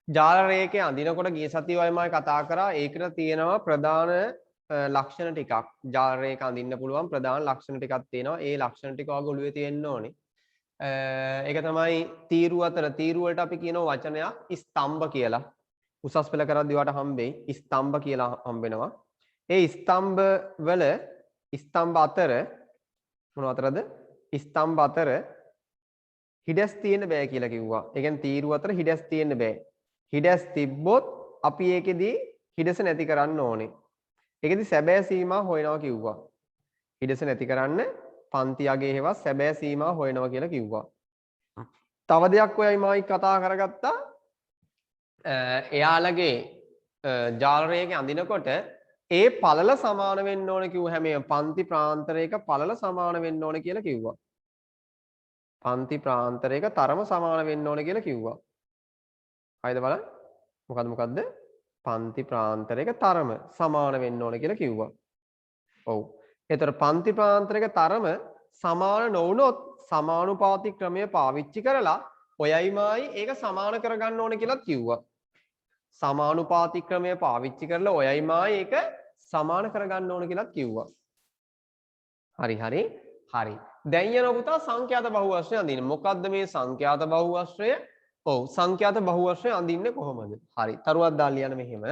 ජාල රේඛයේ අඳිනකොට ගිය සතියේ මම කතා කරා ඒකට තියෙනවා ප්‍රධාන ලක්ෂණ ටිකක්. ජාල රේඛ අඳින්න පුළුවන් ප්‍රධාන ලක්ෂණ ටිකක් තියෙනවා. ඒ ලක්ෂණ ටික ඔයගොල්ලෝ ඔළුවේ තියෙන්න ඕනේ. ඒක තමයි තීරු අතර තීරු වලට අපි කියන වචනයක් ස්තම්භ කියලා. උසස් පෙළ කරද්දී වට හම්බෙයි ස්තම්භ කියලා හම්බෙනවා. ඒ ස්තම්භ වල ස්තම්භ අතර මොන අතරද? ස්තම්භ අතර හිඩැස් තියෙන්න බෑ කියලා කිව්වා. ඒ කියන්නේ තීරු අතර හිඩැස් තියෙන්න බෑ. හිඩැස් තිබ්බොත් අපි ඒකෙදි හිඩැස නැති කරන්න ඕනේ. ඒකෙදි සැබෑ සීමා හොයනවා කිව්වා. හිඩැස නැති කරන්න පන්ති අගේ හේවත් සැබෑ සීමා හොයනවා කියලා කිව්වා. තව දෙයක් ඔයයි මායි කතා කරගත්තා. එයාලගේ ජාල රේඛය අඳිනකොට ඒ පළල සමාන වෙන්න ඕන කිව්ව හැම පන්ති ප්‍රාන්තරයක පළල සමාන වෙන්න ඕන කියලා කිව්වා. පන්ති ප්‍රාන්තරයක තරම සමාන වෙන්න ඕන කියලා කිව්වා. හරිද බලන්න. මොකද්ද? පන්ති ප්‍රාන්තරයක තරම සමාන වෙන්න ඕන කියලා කිව්වා. ඔව්. ඒතර පන්ති ප්‍රාන්තරයක තරම සමාන නොවුනොත් සමානුපාතික ක්‍රමය පාවිච්චි කරලා ඔයයි මායි ඒක සමාන කරගන්න ඕන කියලා කිව්වා. සමානුපාතික ක්‍රමය පාවිච්චි කරලා ඔයයි මායි ඒක සමාන කරගන්න ඕන කියලා කිව්වා. හරි. දැන් යන පුතා සංඛ්‍යාත බහුවස්ත්‍රය අඳින්න. මොකද්ද මේ සංඛ්‍යාත බහුවස්ත්‍රය? ඔව් සංඛ්‍යාත බහුවස්ත්‍රය අඳින්නේ කොහොමද? හරි. තරුවක් දාලා ලියන්න මෙහෙම.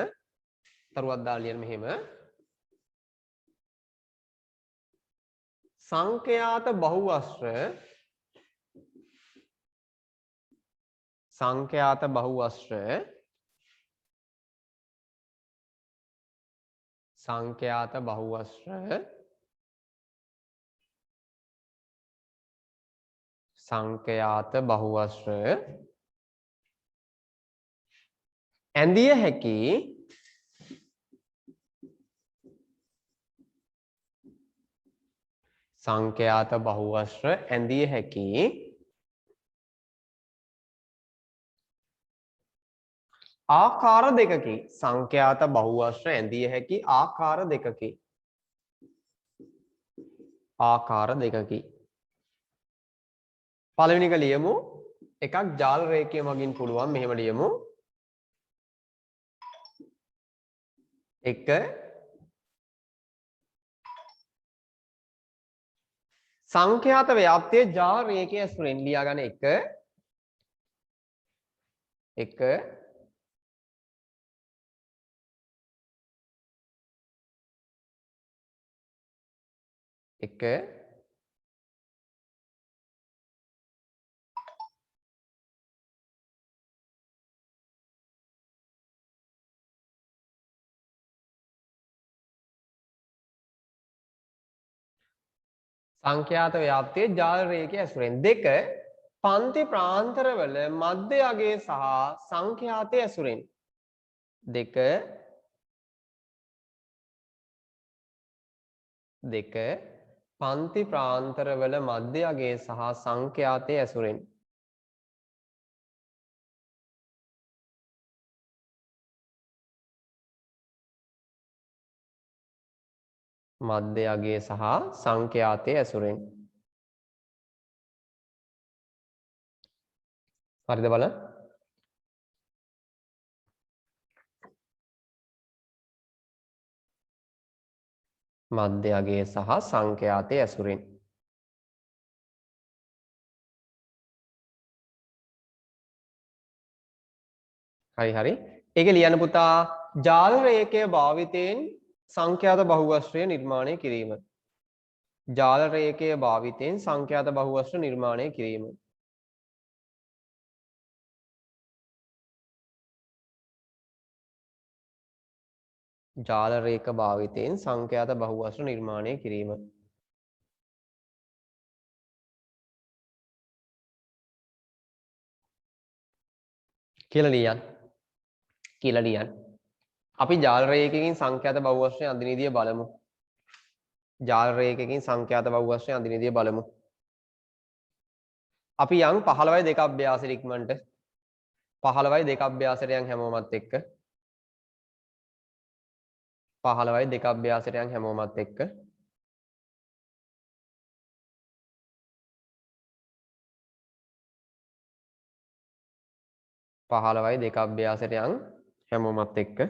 සංඛ්‍යාත බහුවස්ත්‍රය ඇඳිය හැකි සංඛ්‍යාත බහුවස්ත්‍ර ඇඳිය හැකි ආකාර දෙකකි. සංඛ්‍යාත බහුවස්ත්‍ර ඇඳිය හැකි ආකාර දෙකකි. පළවෙනි එක ලියමු. එකක් ජාල රේඛය මගින් පුළුවන් මෙහෙම ලියමු. එක සංඛ්‍යාත ව්‍යාප්තිය ජාල රේඛය ඇසුරෙන් ලියා ගන්න එක සංඛ්‍යාත ව්‍යාප්තිය ජාල රේඛය ඇසුරෙන්. දෙක පන්ති ප්‍රාන්තරවල මධ්‍ය අගය සහ සංඛ්‍යාතය ඇසුරෙන්. දෙක පන්ති ප්‍රාන්තරවල මධ්‍ය අගය සහ සංඛ්‍යාතය ඇසුරෙන්. මධ්‍ය අගය සහ සංඛ්‍යාතය ඇසුරෙන්. හරිද බලන්න. මධ්‍ය අගය සහ සංඛ්‍යාතය ඇසුරෙන්. හරි. ඒක ලියන්න පුතා ජාල රේඛය භාවිතයෙන් සංඛ්‍යාත බහුවස්ත්‍රය නිර්මාණය කිරීම. ජාල රේඛය භාවිතයෙන් සංඛ්‍යාත බහුවස්ත්‍ර නිර්මාණය කිරීම. ජාල රේඛ භාවිතයෙන් සංඛ්‍යාත බහුවස්ත්‍ර නිර්මාණය කිරීම. කියලා ලියන්න. අපි ජාල රේඛයකින් සංඛ්‍යාත බහුවස්ත්‍රය අඳින විදිය බලමු. ජාල රේඛයකින් සංඛ්‍යාත බහුවස්ත්‍රය අඳින විදිය බලමු. අපි යන් 15යි 2 අභ්‍යාසෙට ඉක්මනට 15යි 2 අභ්‍යාසයට යන් හැමෝමත් එක්ක 15යි 2 අභ්‍යාසයට යන් හැමෝමත් එක්ක 15යි 2 අභ්‍යාසයට යන් හැමෝමත් එක්ක.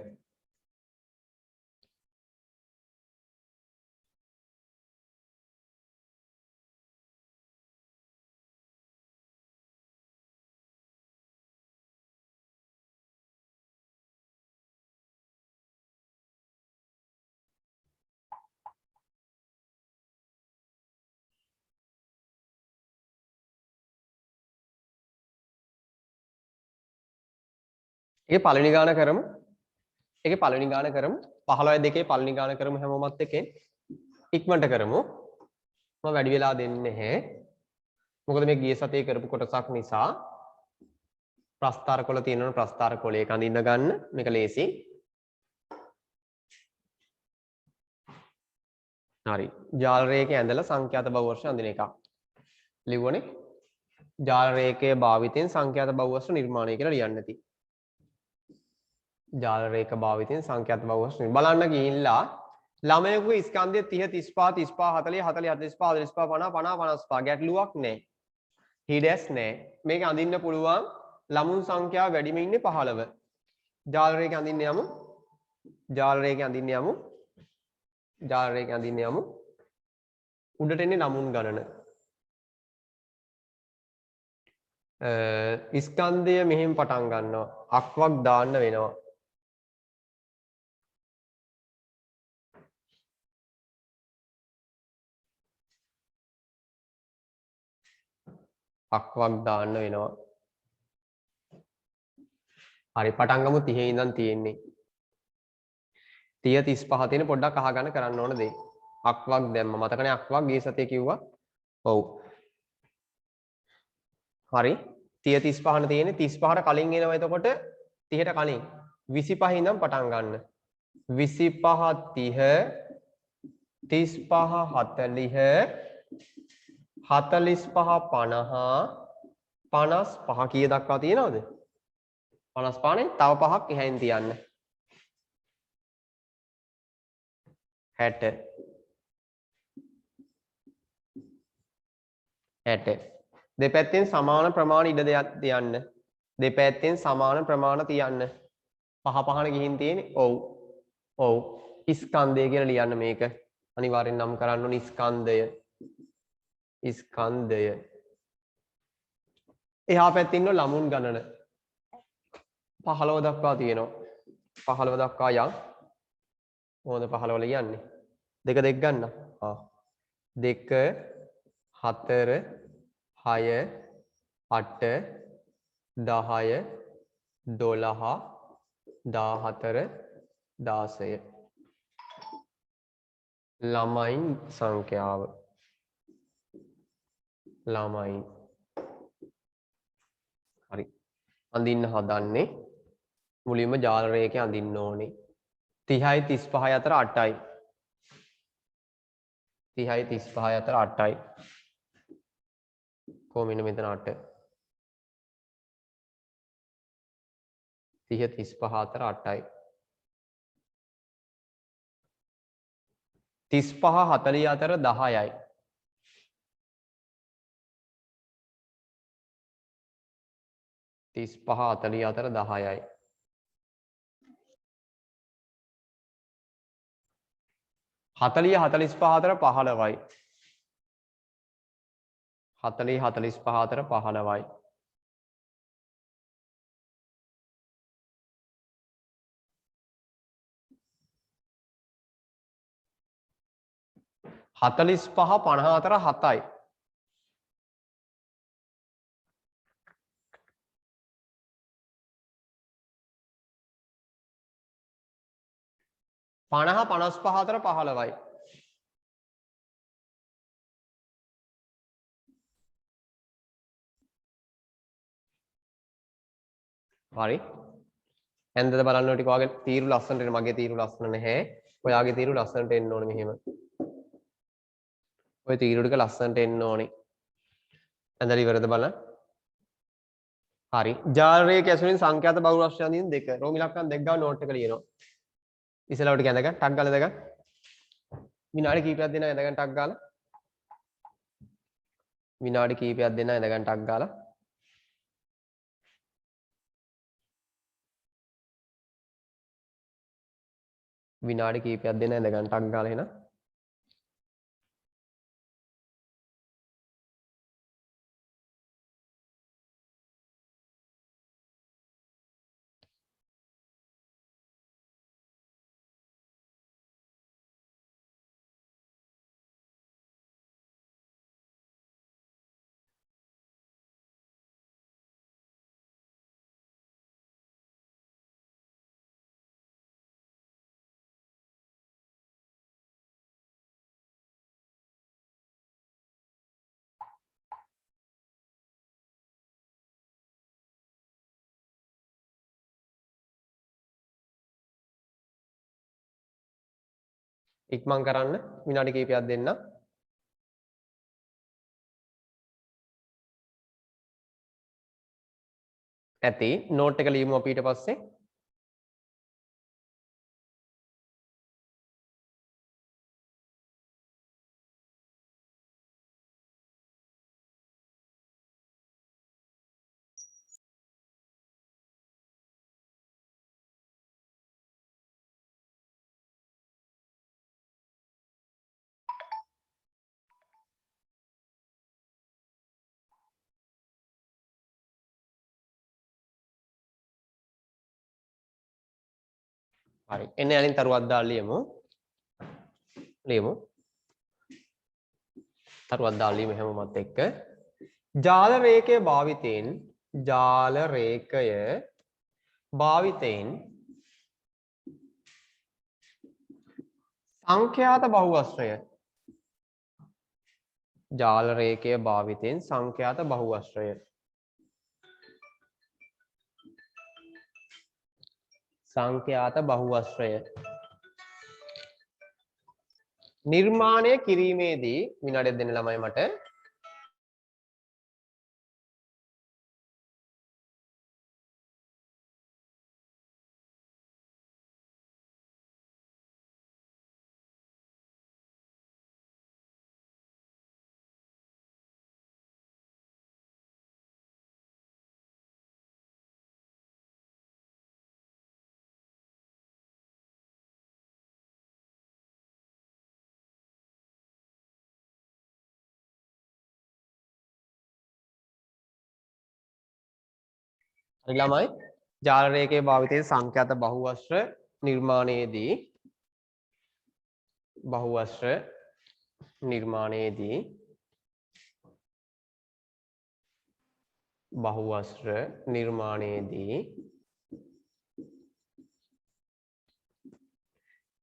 ඒකේ පළවෙනි ගාන කරමු. 15යි 2 පළවෙනි ගාන කරමු හැමෝමත් එක්කෙන්. ඉක්මනට කරමු. මම වැඩි වෙලා දෙන්නේ නැහැ. මොකද මේ ගිය සතියේ කරපු කොටසක් නිසා ප්‍රස්ථාර කොළ තියෙනවනේ ප්‍රස්ථාර කොළයක අඳින්න ගන්න. මේක ලේසි. හරි. ජාල රේඛයේ ඇඳලා සංඛ්‍යාත බහුවර්ෂ අඳින එක. ලිව්වනේ. ජාල රේඛයේ භාවිතයෙන් සංඛ්‍යාත බහුවර්ෂ නිර්මාණය කියලා ලියන්න ඇති. ජාල රේඛ භාවිතයෙන් සංඛ්‍යාත බහුවර්ෂ බලන්න ගිහිල්ලා ළමයෙකුගේ ස්කන්ධය 30 35 35 40 40 45 45 50 50 55 ගැටලුවක් නැහැ. හිඩැස් නැහැ. මේක අඳින්න පුළුවන් ළමුන් සංඛ්‍යාව වැඩිම ඉන්නේ 15. ජාල රේඛය අඳින්න යමු. ජාල රේඛය අඳින්න යමු. ජාල රේඛය අඳින්න යමු. උඩට එන්නේ ළමුන් ගණන. ස්කන්ධය මෙහෙම පටන් ගන්නවා. අක්වක් දාන්න වෙනවා. අක්වක් දාන්න වෙනවා. හරි පටන් ගමු 30 ඉඳන් තියෙන්නේ. 30 35 තියෙන පොඩ්ඩක් අහගන්න කරන්න ඕන දේ. අක්වක් දැම්ම මතකනේ අක්වක් ගිය සතියේ කිව්වා. ඔව්. හරි 30 35 තියෙන්නේ 35ට කලින් එනවා එතකොට 30ට කලින් 25 ඉඳන් පටන් ගන්න. 25 30 35 40 45 50 55 කීය දක්වා තියෙනවද? 55 නේ තව පහක් එහයින් තියන්න. 60 දෙපැත්තෙන් සමාන ප්‍රමාණ ඉඩ තියන්න. දෙපැත්තෙන් සමාන ප්‍රමාණ තියන්න. පහ පහන ගිහින් තියෙන්නේ. ඔව්. ඔව්. ස්කන්ධය කියලා ලියන්න මේක. අනිවාර්යෙන් නම් කරන්න ඕනේ ස්කන්ධය. ස්කන්ධය. එහා පැත්තේ ඉන්න ළමුන් ගණන 15 දක්වා තියෙනවා. 15 දක්වා යන්. මොකද 15 ලියන්නේ? දෙක ගන්න. 2 4 6 8 10 12 14 16 ළමයින් සංඛ්‍යාව ළමයින් හරි අඳින්න හදන්නේ මුලින්ම ජාල රේඛය අඳින්න ඕනේ 30යි 35යි අතර 8යි 30යි 35යි අතර 8යි කොහොමින මෙතන 8 30 35 අතර 8යි 35 40 අතර 10යි 35 40 අතර 10යි 40 45 අතර 15යි 40 45 අතර 15යි 45 50 අතර 7යි 50 55 අතර 15යි හරි ඇන්දද බලන්න ටික ඔයාගේ තීරු ලස්සනට එන්න මගේ තීරු ලස්සන නැහැ ඔයාගේ තීරු ලස්සනට එන්න ඕනේ මෙහෙම ඔය තීරු ටික ලස්සනට එන්න ඕනේ ඇන්දට ඉවරද බලන්න හරි ජාල රේඛ ඇසුරින් සංඛ්‍යාත බහුවර්ෂ අඳින දෙක රෝම ඉලක්කම් දෙක ගාව නෝට් එක ලියනවා ඉස්සෙල්ලාට ටික ඇඳගන්න ටක් ගාලා දෙක විනාඩි කීපයක් දෙනවා ඇඳගන්න ටක් ගාලා විනාඩි කීපයක් දෙනවා ඇඳගන්න ටක් ගාලා විනාඩි කීපයක් දෙන්න ඉඳ ගන්න ටක් ගාලා එන. ඉක්මන් කරන්න විනාඩි කීපයක් දෙන්න. ඇති නෝට් එක ලියමු අපි ඊට පස්සේ. හරි. එන්න යලින් තරුවක් දාලා ලියමු. ලියමු. තරුවක් දාලා ලියමු හැමෝමත් එක්ක. ජාල රේඛය භාවිතයෙන් සංඛ්‍යාත බහුවස්ත්‍රය ජාල රේඛය භාවිතයෙන් සංඛ්‍යාත බහුවස්ත්‍රය නිර්මාණය කිරීමේදී විනාඩියක් දෙන්න ළමයි මට. හරි ළමයි. ජාල රේඛයේ භාවිතයෙන් සංඛ්‍යාත බහුවස්ත්‍ර නිර්මාණයේදී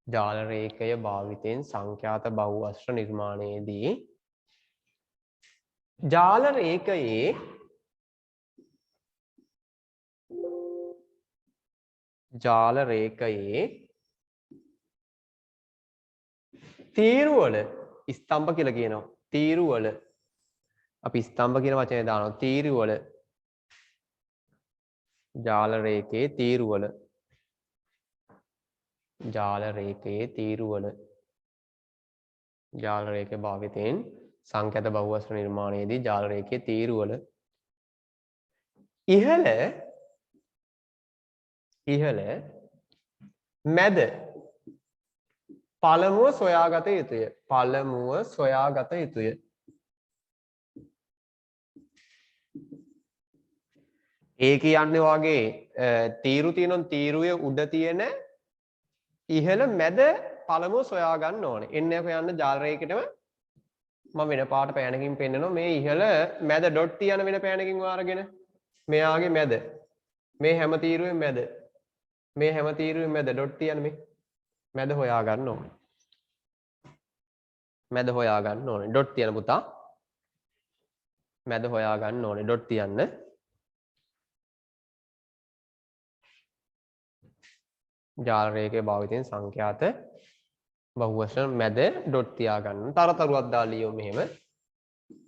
ජාල රේඛය භාවිතයෙන් සංඛ්‍යාත බහුවස්ත්‍ර නිර්මාණයේදී ජාල රේඛයේ තීරුවල ස්තම්භ කියලා කියනවා. තීරුවල අපි ස්තම්භ කියන වචනේ දානවා. තීරුවල ජාල රේඛයේ තීරුවල ජාල රේඛය භාවිතයෙන් සංඛ්‍යාත බහුවස්ත්‍ර නිර්මාණයේදී ජාල රේඛයේ තීරුවල ඉහළ මැද පළමුව සොයාගත යුතුය. ඒ කියන්නේ වගේ තීරු තියෙනවා. තීරුවේ උඩ තියෙන ඉහළ මැද පළමුව සොයා ගන්න ඕනේ. එන්න යන්න ජාල රේඛයටම මම වෙන පාට පෑනකින් පෙන්නනවා. මේ ඉහළ මැද ඩොට් තියන වෙන පෑනකින් වාරගෙන මෙයාගේ මැද මේ හැම තීරුවෙම මැද ඩොට් තියන මේ මැද හොයා ගන්න ඕනේ. ඩොට් තියන පුතා මැද හොයා ගන්න ඕනේ. ඩොට් තියන්න. ජාල රේඛයේ භාවිතයෙන් සංඛ්‍යාත බහුවස්ත්‍ර මැද ඩොට් තියා ගන්න. තරුවක් දාලා ලියමු මෙහෙම.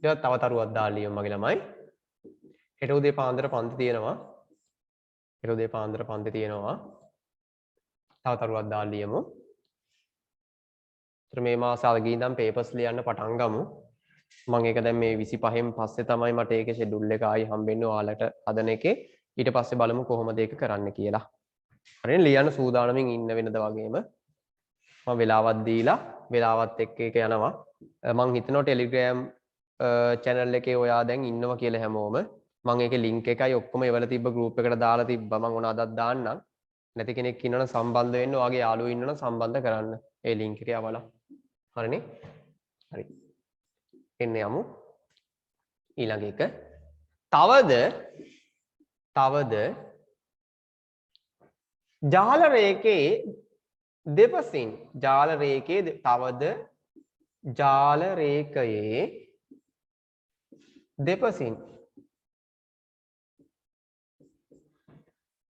ඊට තව තරුවක් දාලා ලියමු මගේ ළමයි. හෙට උදේ පාන්දර පන්ති තියෙනවා. තව තරුවක් දාලා ලියමු. මේ මාසේ අද ගිහින් ඉඳන් පේපර්ස් ලියන්න පටන් ගමු. මම ඒක දැන් මේ 25න් පස්සේ තමයි මට ඒකේ ෂෙඩියුල් එක ආයි හම්බෙන්නේ ඔයාලට හදන එකේ. ඊට පස්සේ බලමු කොහොමද ඒක කරන්න කියලා. හරිනේ ලියන්න සූදානමින් ඉන්න වෙනද වගේම මම වෙලාවක් දීලා වෙලාවත් එක්ක එක යනවා. මං හිතනවා ටෙලිග්‍රෑම් channel එකේ ඔයා දැන් ඉන්නවා කියලා හැමෝම. මම ඒකේ link එකයි ඔක්කොම එවලා තිබ්බ group එකට දාලා තිබ්බා. මම ඕන අදත් දාන්නම්. නැති කෙනෙක් ඉන්නවනම් සම්බන්ධ වෙන්න. ඔයාගේ යාළුවෝ ඉන්නවනම් සම්බන්ධ කරන්න. ඒ link එක යවලා. හරිනේ? හරි. එන්න යමු. ඊළඟ එක. තවද ජාල රේඛයේ දෙපසින් ජාල රේඛයේ තවද ජාල රේඛයේ දෙපසින්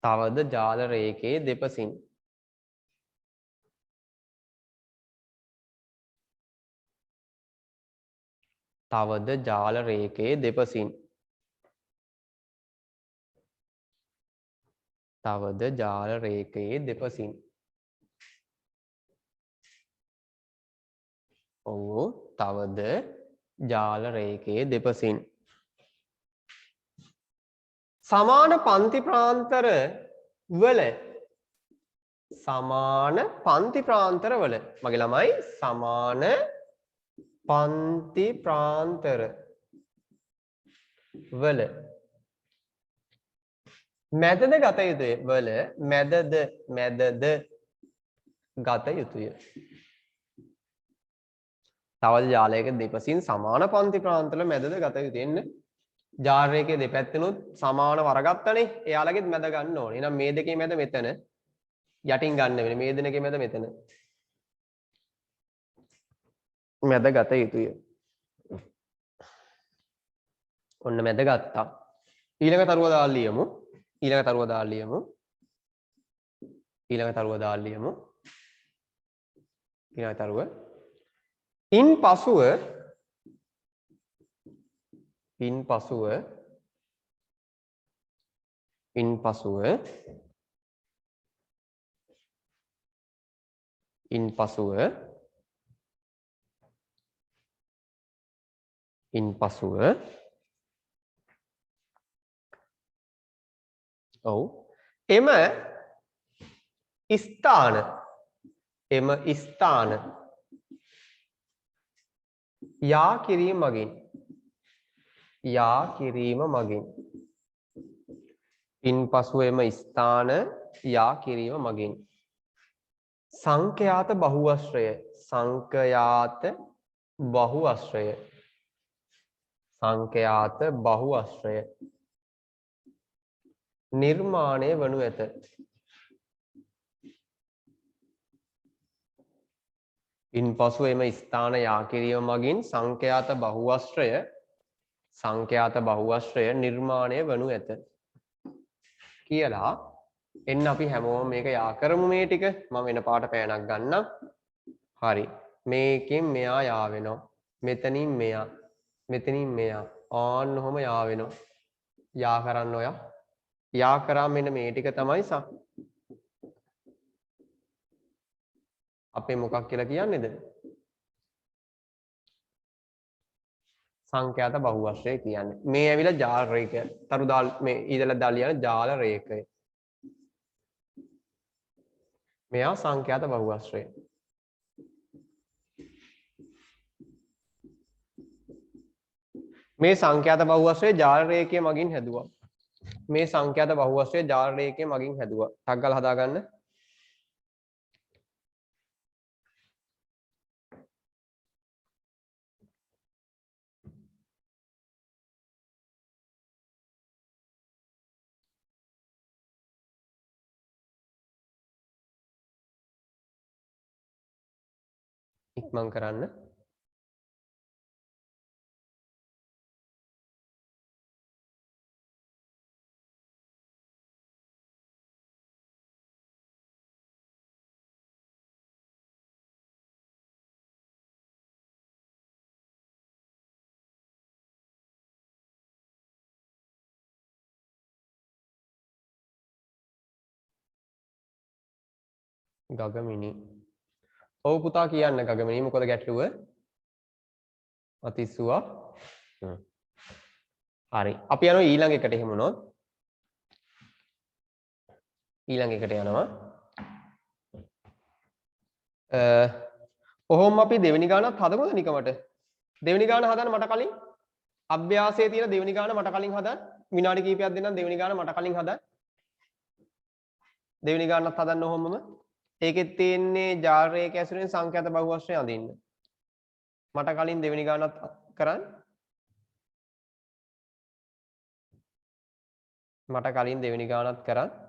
තවද ජාල රේඛයේ දෙපසින් තවද ජාල රේඛයේ දෙපසින් තවද ජාල රේඛයේ දෙපසින් ඔව් තවද ජාල රේඛයේ දෙපසින් සමාන පන්ති ප්‍රාන්තර වල මගේ ළමයි සමාන පන්ති ප්‍රාන්තර වල මැදද ගත යුතුය වල මැදද ගත යුතුය. තවද ජාලයක දෙපසින් සමාන පන්ති ප්‍රාන්තවල මැදද ගත යුතුය. එන්න ජාල රේඛයේ දෙපැත්තෙනුත් සමාන වරගත්තනේ. එයාලගෙත් මැද ගන්න ඕනේ. එහෙනම් මේ දෙකේ මැද මෙතන යටින් ගන්න වෙන්නේ. මේ දෙකේ මැද මෙතන මැද ගත යුතුය. ඔන්න මැද ගත්තා. ඊළඟ තරුව දාලා ලියමු. ඊළඟ තරුව ඉන්පසුව ඔව් එම ස්ථාන යා කිරීම මගින් ඉන්පසුව එම ස්ථාන යා කිරීම මගින් සංඛ්‍යාත බහුවශ්‍රය නිර්මාණය වනු ඇත. ඉන්පසු එම ස්ථාන යා කිරීම මගින් සංඛ්‍යාත බහුවශ්‍රය නිර්මාණය වනු ඇත කියලා එන්න අපි හැමෝම මේක යා කරමු. මේ ටික මම වෙන පාට පෑනක් ගන්නම්. හරි. මේකෙන් මෙයා යා වෙනවා. මෙතනින් මෙයා ආන්න ඔහොම යා වෙනවා. යා කරන්න ඔයා. යා කරා මෙන්න මේ ටික තමයි අපේ මොකක් කියලා කියන්නේද? සංඛ්‍යාත බහුවශ්‍රය කියන්නේ. මේ ඇවිල්ලා ජාල රේඛය. මේ ඊදලා දාලියන ජාල රේඛය. මෙයා සංඛ්‍යාත බහුවශ්‍රය. මේ සංඛ්‍යාත බහුවශ්‍රය ජාල රේඛය මගින් හැදුවා. ටක් ගාලා හදාගන්න. ඉක්මන් කරන්න. ගගමිනි. ඔව් පුතා කියන්න ගගමිනි මොකද ගැටලුව? අතිස්සුවා. හරි. අපි යනවා ඊළඟ එකට එහෙම වුණොත්. ඊළඟ එකට යනවා. කොහොම අපි දෙවෙනි ගානත් හදමුද නිකමට? දෙවෙනි ගාන හදන්න මට කලින් අභ්‍යාසයේ තියෙන දෙවෙනි ගාන මට කලින් හදන්න. විනාඩි කිහිපයක් දෙන්නම් දෙවෙනි ගාන මට කලින් හදන්න. දෙවෙනි ගානත් හදන්න ඕමම. ඒකෙත් තියෙන්නේ ජාල රේඛ ඇසුරෙන් සංඛ්‍යාත බහුවස්ත්‍රය අඳින්න. මට කලින් දෙවෙනි ගානත් කරන්න. මට කලින් දෙවෙනි ගානත් කරන්න.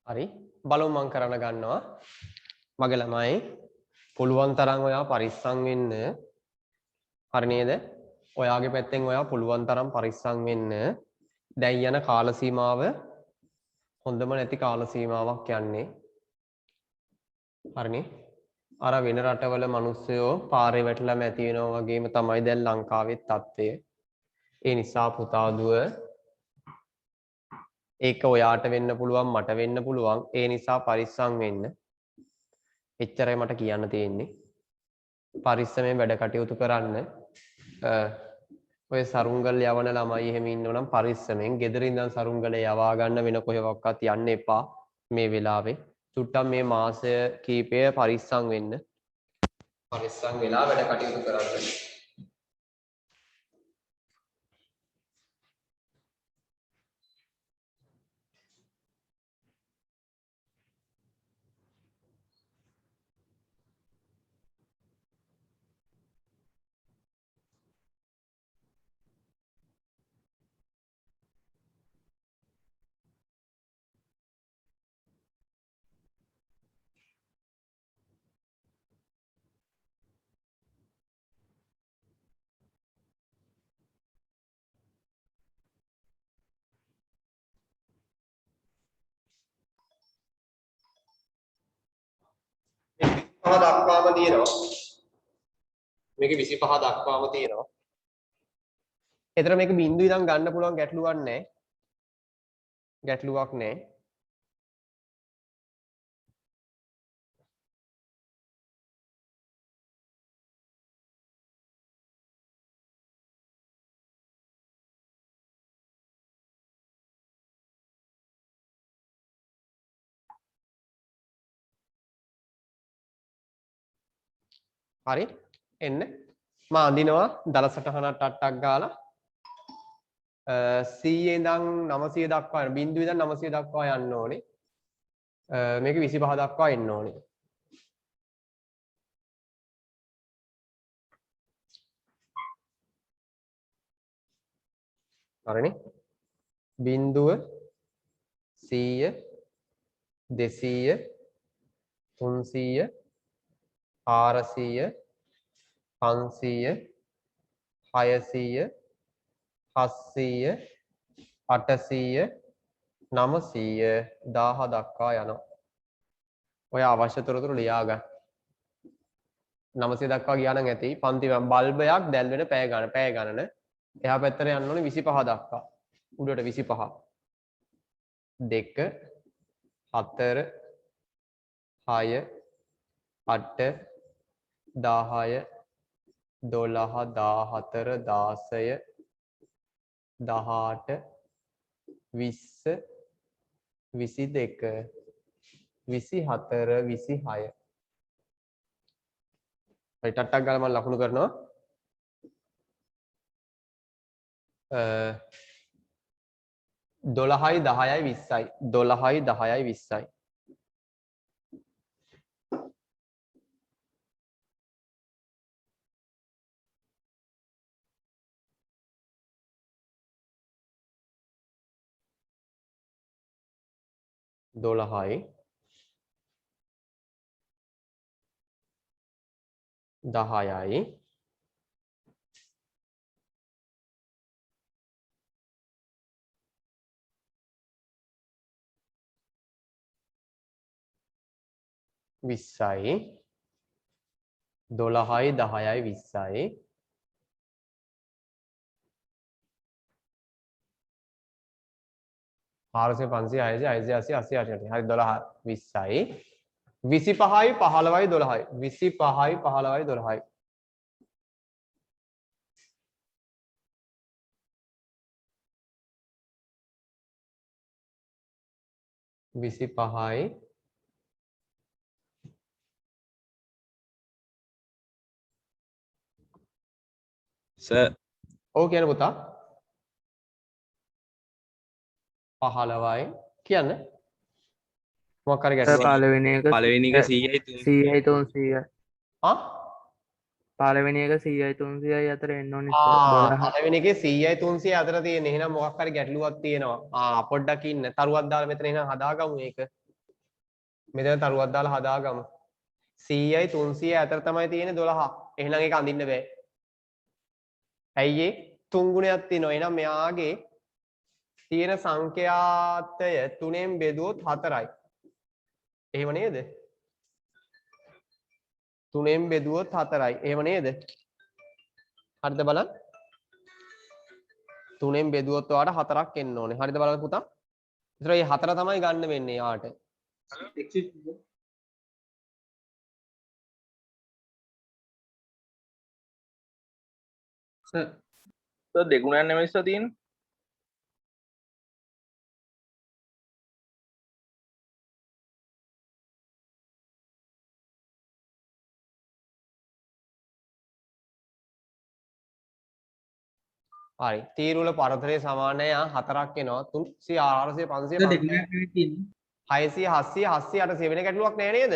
හරි බලමු මම කරන්න ගන්නවා. මගේ ළමයි පුළුවන් තරම් ඔයා පරිස්සම් වෙන්න. හරි නේද? ඔයාගේ පැත්තෙන් ඔයා පුළුවන් තරම් පරිස්සම් වෙන්න. දැන් යන කාල සීමාව හොඳම නැති කාල සීමාවක් යන්නේ. හරිනේ? අර වෙන රටවල මිනිස්සුયો පාරේ වැටලා මැති වෙනවා වගේම තමයි දැන් ලංකාවේ තත්ත්වය. ඒ නිසා පුතා දුව ඒක ඔයාට වෙන්න පුළුවන් මට වෙන්න පුළුවන්. ඒ නිසා පරිස්සම් වෙන්න. එච්චරයි මට කියන්න තියෙන්නේ. පරිස්සමෙන් වැඩ කටයුතු කරන්න. ඔය සරුංගල් යවන ළමයි එහෙම ඉන්නවනම් පරිස්සමෙන් ගෙදර ඉඳන් සරුංගලේ යවා ගන්න වෙන කොහෙවත් යන්න එපා මේ වෙලාවේ. චුට්ටක් මේ මාසය කීපය පරිස්සම් වෙන්න. පරිස්සම් වෙලා වැඩ කටයුතු කරන්න. දක්වාම තියෙනවා. මේක 25 දක්වාම තියෙනවා. එතන මේක බිංදු ඉඳන් ගන්න පුළුවන් ගැටලුවක් නැහැ. ගැටලුවක් නැහැ. හරි එන්න මම අඳිනවා දල සටහනක් ටට්ටක් ගාලා 100 ඉඳන් 900 දක්වා බිංදුව ඉඳන් 900 දක්වා යන්න ඕනේ. මේක 25 දක්වා එන්න ඕනේ. හරිනේ බිංදුව 100 200 300 400 500 600 700 800 900 1000 දක්වා යනවා. ඔය අවශ්‍ය තොරතුරු ලියා ගන්න. 900 දක්වා ගියා නම් ඇති. පන්ති බල්බයක් දැල් වෙන පැය ගණන. එහා පැත්තට යන්න ඕනේ 25 දක්වා. උඩට 25. 2 4 6 8 10 12 14 16 18 20 22 24 26. හරි ටට්ටක් ගාලා මම ලකුණු කරනවා. 12යි 10යි 20යි 12යි 10යි 20යි. දොළහයි 10යි 20යි 12යි 10යි 20යි 400 500 600 700 800 80 හරි 12 20යි 25යි 15යි 12යි 25යි 15යි 12යි 25යි සර් ඔව් කියන පුතා 15යි කියන්න මොකක් හරි ගැටලුවක් පළවෙනි එක පළවෙනි එක 100යි 100යි 300යි ආ පළවෙනි එක 100යි 300යි අතර එන්න ඕනි පළවෙනි එකේ 100යි 300යි අතර තියෙන. එහෙනම් මොකක් හරි ගැටලුවක් තියෙනවා. පොඩ්ඩක් ඉන්න. තරුවක් දාලා මෙතන එහෙනම් හදාගමු මේක. මෙතන තරුවක් දාලා හදාගමු. 100යි 300යි අතර තමයි තියෙන්නේ 12. එහෙනම් ඒක අඳින්න බෑ. ඇයි ඒ? තුන් ගුණයක් තියෙනවා. එහෙනම් මෙයාගේ තියෙන සංඛ්‍යාතය 3ෙන් බෙදුවොත් 4යි. එහෙම නේද? 3ෙන් බෙදුවොත් 4යි. එහෙම නේද? හරිද බලන්න? 3ෙන් බෙදුවොත් ඔයාලට 4ක් එන්න ඕනේ. හරිද බලන්න පුතා? ඒතර මේ 4 තමයි ගන්න වෙන්නේ යාට. සර් දෙගුණයක් නෙමෙයි සර් තියෙන්නේ. හරි. තීරුවල පරතරය සමානයි 4ක් එනවා. 300 400 500 දෙගුණයක් නෙවෙයි තියෙන්නේ. 600 700 800 වෙන ගැටලුවක් නෑ නේද?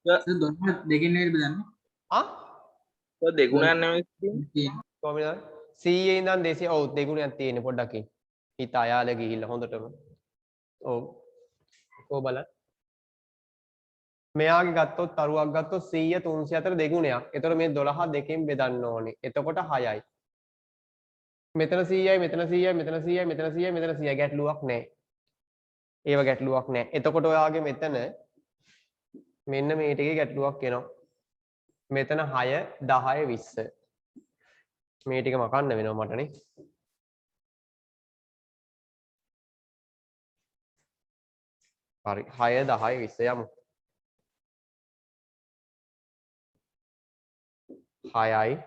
සර් 12 දෙකෙන් නේද බෙදන්නේ? ආ? සර් දෙගුණයක් නෙමෙයි තියෙන්නේ. කොහොමද? 100 ඉඳන් 200 ඔව් දෙගුණයක් තියෙන්නේ පොඩ්ඩක් ඉන්න. හිත අයාල ගිහිල්ලා හොඳටම. ඔව්. ඔව් බලන්න. මෙයාගේ ගත්තොත් තරුවක් ගත්තොත් 100 300 අතර දෙගුණයක්. ඒතර මේ 12 දෙකෙන් බෙදන්න ඕනේ. එතකොට 6යි. මෙතන 100යි මෙතන 100යි මෙතන 100යි මෙතන 100යි මෙතන 100යි ගැටලුවක් නැහැ. ඒව ගැටලුවක් නැහැ. එතකොට ඔයාගේ මෙතන මෙන්න මේ ටිකේ ගැටලුවක් එනවා. මෙතන 6 10 20. මේ ටික මකන්න වෙනවා මටනේ. හරි 6 10 20 යමු. 6යි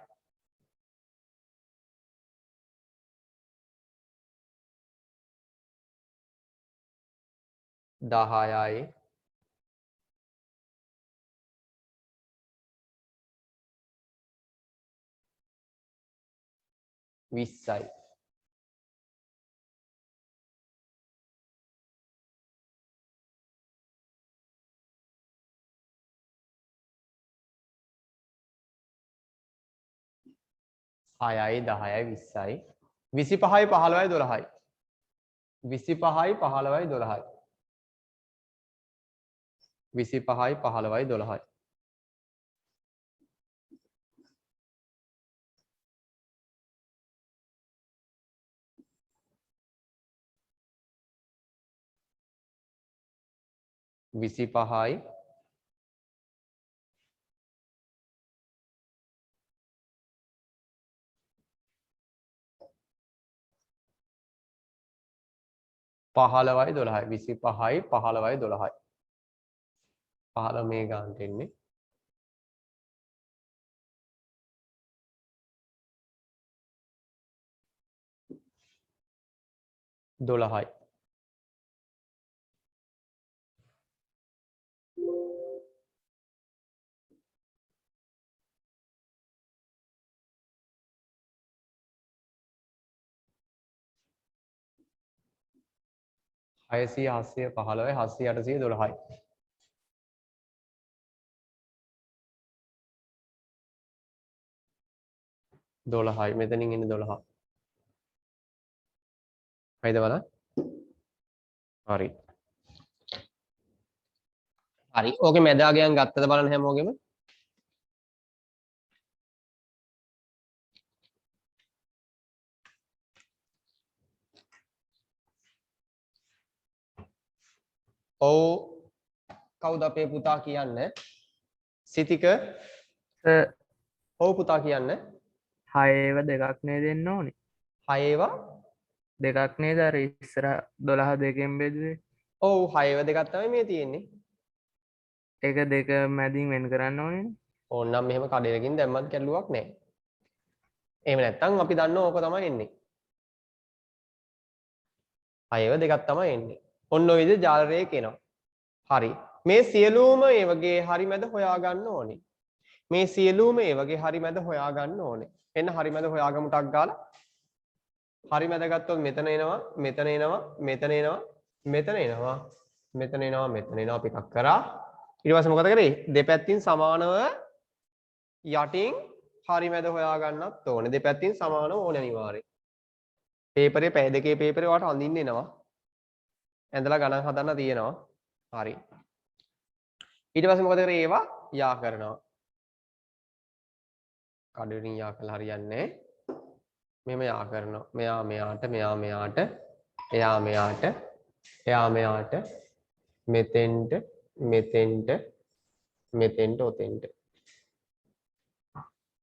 10යි 20යි. හයයි 10යි 20යි 25යි 15යි 12යි 25යි 15යි 12යි 25යි 15යි 12යි. විසි පහයි පහළවයි 12යි 25යි 15යි 12යි 15 මේ ගානට එන්නේ 12යි හයසිය 700 15යි 700 800 12යි 12යි මෙතනින් එන්නේ 12 හරිද බලන්න හරි හරි ඕකේ මැදාගයන් ගත්තද බලන්න හැමෝගෙම ඔව් කවුද අපේ පුතා කියන්නේ සිතික සර් ඔව් පුතා කියන්නේ 6 ඒවා දෙකක් නේද දෙන්න ඕනේ 6 ඒවා දෙකක් නේද අර ඉස්සර 12 දෙකෙන් බෙදුවේ ඔව් 6 ඒවා දෙකක් තමයි මේ තියෙන්නේ ඒක දෙක මැදින් වෙන් කරන්න ඕනේ ඕන්නම් මෙහෙම කඩේකින් දැම්මත් කැඩලුවක් නැහැ එහෙම නැත්නම් අපි දන්න ඕක තමයි එන්නේ 6 ඒවා දෙකක් තමයි එන්නේ ඔන්න ඔය විදිහට ජාල රේඛ එනවා හරි මේ සියලුම ඒ වගේ හරි මැද හොයා ගන්න ඕනේ මේ සියලුම ඒ වගේ හරි මැද හොයා ගන්න ඕනේ එන්න හරි මැද හොයාගමු ටක් ගාලා හරි මැද ගත්තොත් මෙතන එනවා මෙතන එනවා මෙතන එනවා මෙතන එනවා මෙතන එනවා මෙතන එනවා අපි එකක් කරා ඊට පස්සේ මොකද කරේ දෙපැත්තින් සමානව යටින් හරි මැද හොයා ගන්නත් ඕනේ දෙපැත්තින් සමානව ඕනේ අනිවාර්යයෙන් පේපරේ පැය දෙකේ පේපරේ ඔයාලට අඳින්න එනවා ඇඳලා ගණන් හදන්න තියෙනවා හරි ඊට පස්සේ මොකද කරේ ඒවා යා කරනවා කඩේකින් යා කළා හරියන්නේ මෙහෙම යා කරනවා මෙයා මෙයාට මෙයා මෙයාට එයා මෙයාට එයා මෙයාට මෙතෙන්ට මෙතෙන්ට මෙතෙන්ට ඔතෙන්ට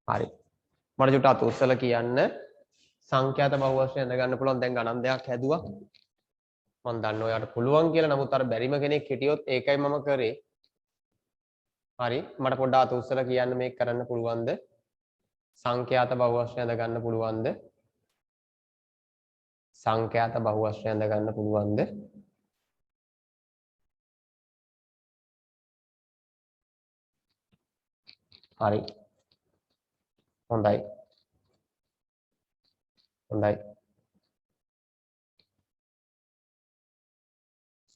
හරි මට චුට්ටක් අත උස්සලා කියන්න සංඛ්‍යාත බහුවචන ඇඳ ගන්න පුළුවන් දැන් ගණන් දෙකක් හැදුවා මම දන්නවා ඔයාලට පුළුවන් කියලා නමුත් අර බැරිම කෙනෙක් හිටියොත් ඒකයි මම කරේ හරි මට පොඩ්ඩක් අත උස්සලා කියන්න මේක කරන්න පුළුවන්ද සංඛ්‍යාත බහුවචන ඇඳ ගන්න පුළුවන්ද සංඛ්‍යාත බහුවචන ඇඳ ගන්න පුළුවන්ද හරි හොඳයි හොඳයි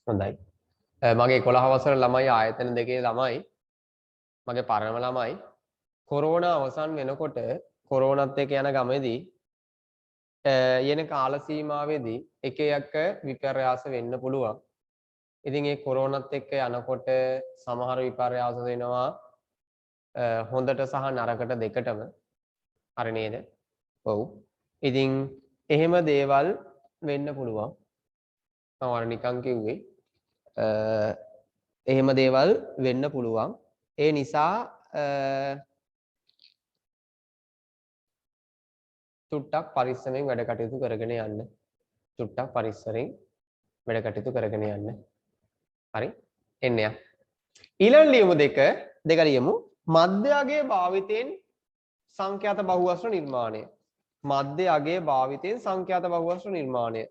හොඳයි මගේ 11 වසර ළමයි ආයතන දෙකේ ළමයි මගේ පරණ ළමයි කොරෝනා අවසන් වෙනකොට කොරෝනාත් එක්ක යන ගමේදී යන කාල සීමාවේදී එක එක විපර්යාස වෙන්න පුළුවන්. ඉතින් ඒ කොරෝනාත් එක්ක යනකොට සමහර විපර්යාස වෙනවා හොඳට සහ නරකට දෙකටම. හරි නේද? ඔව්. ඉතින් එහෙම දේවල් වෙන්න පුළුවන්. මම අර නිකන් කිව්වේ එහෙම දේවල් වෙන්න පුළුවන්. ඒ නිසා චුට්ටක් පරිස්සමෙන් වැඩ කටයුතු කරගෙන යන්න. චුට්ටක් පරිස්සමෙන් වැඩ කටයුතු කරගෙන යන්න. හරි? එන්න යා. ඊළඟ ලියමු දෙක ලියමු. මධ්‍ය අගයේ භාවිතයෙන් සංඛ්‍යාත බහුවචන නිර්මාණය. මධ්‍ය අගයේ භාවිතයෙන් සංඛ්‍යාත බහුවචන නිර්මාණය.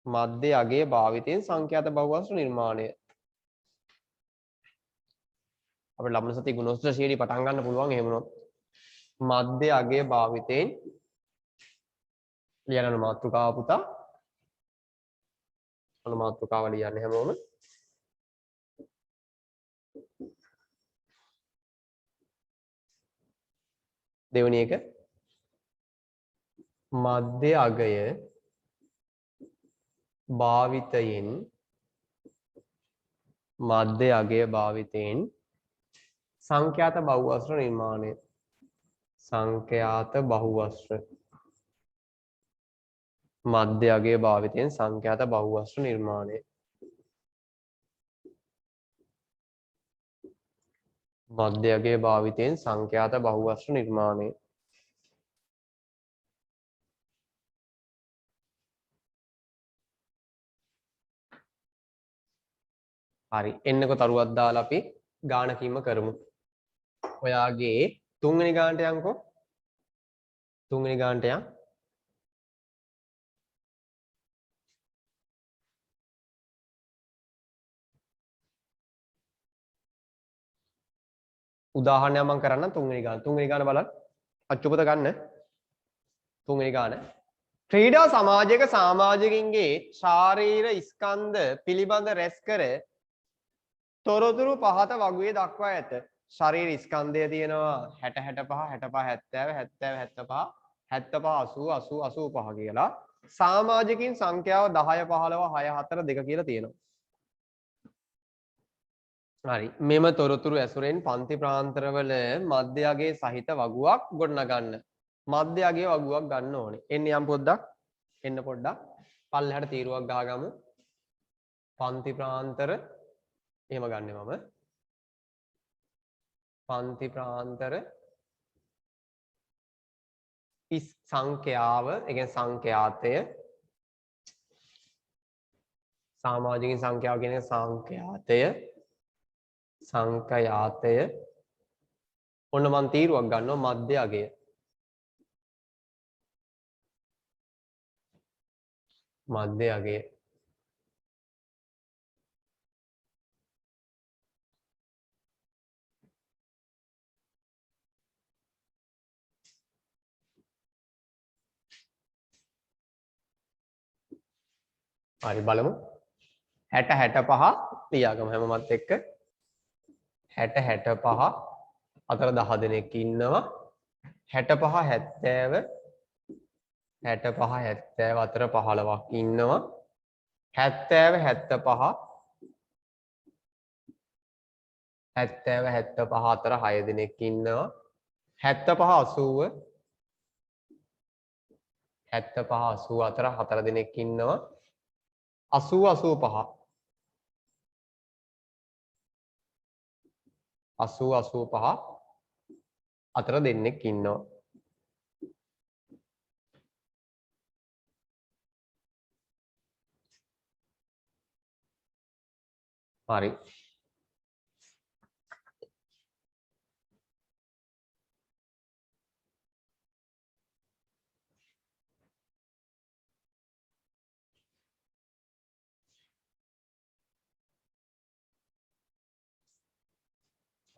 මධ්‍ය අගයේ භාවිතයෙන් සංඛ්‍යාත බහුවචන නිර්මාණය. අපිට ලබන සතියේ ගුණෝත්තර ශ්‍රේණිය පටන් ගන්න පුළුවන් එහෙම වුණොත්. මධ්‍ය අගයේ භාවිතයෙන් ලියන මාතෘකාව පුතා. අන මාතෘකාව ලියන්නේ හැමෝම. දෙවෙනි එක මධ්‍ය අගය භාවිතයෙන් මධ්‍ය අගය භාවිතයෙන් සංඛ්‍යාත බහුවස්ත්‍ර නිර්මාණය. සංඛ්‍යාත බහුවස්ත්‍ර මධ්‍ය අගය භාවිතයෙන් සංඛ්‍යාත බහුවස්ත්‍ර නිර්මාණය. මධ්‍ය අගය භාවිතයෙන් සංඛ්‍යාත බහුවස්ත්‍ර නිර්මාණය. හරි එන්නකො තරුවක් දාලා අපි ගාන කීම කරමු. ඔයාගේ තුන්වෙනි ගානට යන්කෝ. තුන්වෙනි ගානට යන්. උදාහරණයක් මම කරන්නම් තුන්වෙනි ගාන. තුන්වෙනි ගාන බලන්න. අච්චුපත ගන්න. තුන්වෙනි ගාන. ක්‍රීඩා සමාජයක සමාජිකින්ගේ ශාරීර ස්කන්ධ පිළිබඳ රැස් කර තොරතුරු පහත වගුවේ දක්වා ඇත. ශරීර ස්කන්ධය තියෙනවා 60 65 70 70 75 75 80 85 කියලා. සමාජිකින් සංඛ්‍යාව 10 15 6 4 2 කියලා තියෙනවා. හරි මෙම තොරතුරු ඇසුරෙන් පන්ති ප්‍රාන්තරවල මධ්‍ය අගයේ සහිත වගුවක් ගොඩනගන්න. මධ්‍ය අගයේ වගුවක් ගන්න ඕනේ. එන්න යම් පොඩ්ඩක්. එන්න පොඩ්ඩක්. පල්ලෙහාට තීරුවක් ගහගමු. පන්ති ප්‍රාන්තර එහෙම ගන්නෙ මම. පන්ති ප්‍රාන්තර සංඛ්‍යාව, ඒ කියන්නේ සංඛ්‍යාතය. සමාජිකින් සංඛ්‍යාව කියන්නේ සංඛ්‍යාතය. සංඛ්‍යාතය. ඔන්න මම තීරුවක් ගන්නවා මධ්‍ය අගය. මධ්‍ය අගය. හරි බලමු 60 65 ලියාගමු හැමමත් එක්ක 60 65 අතර 10 දෙනෙක් ඉන්නවා 65 70 65 70 අතර 15ක් ඉන්නවා 70 75 70 75 අතර 6 දෙනෙක් ඉන්නවා 75 80 75 80 අතර 4 දෙනෙක් ඉන්නවා 80 85 80 85 අතර දෙන්නෙක් ඉන්නවා. හරි.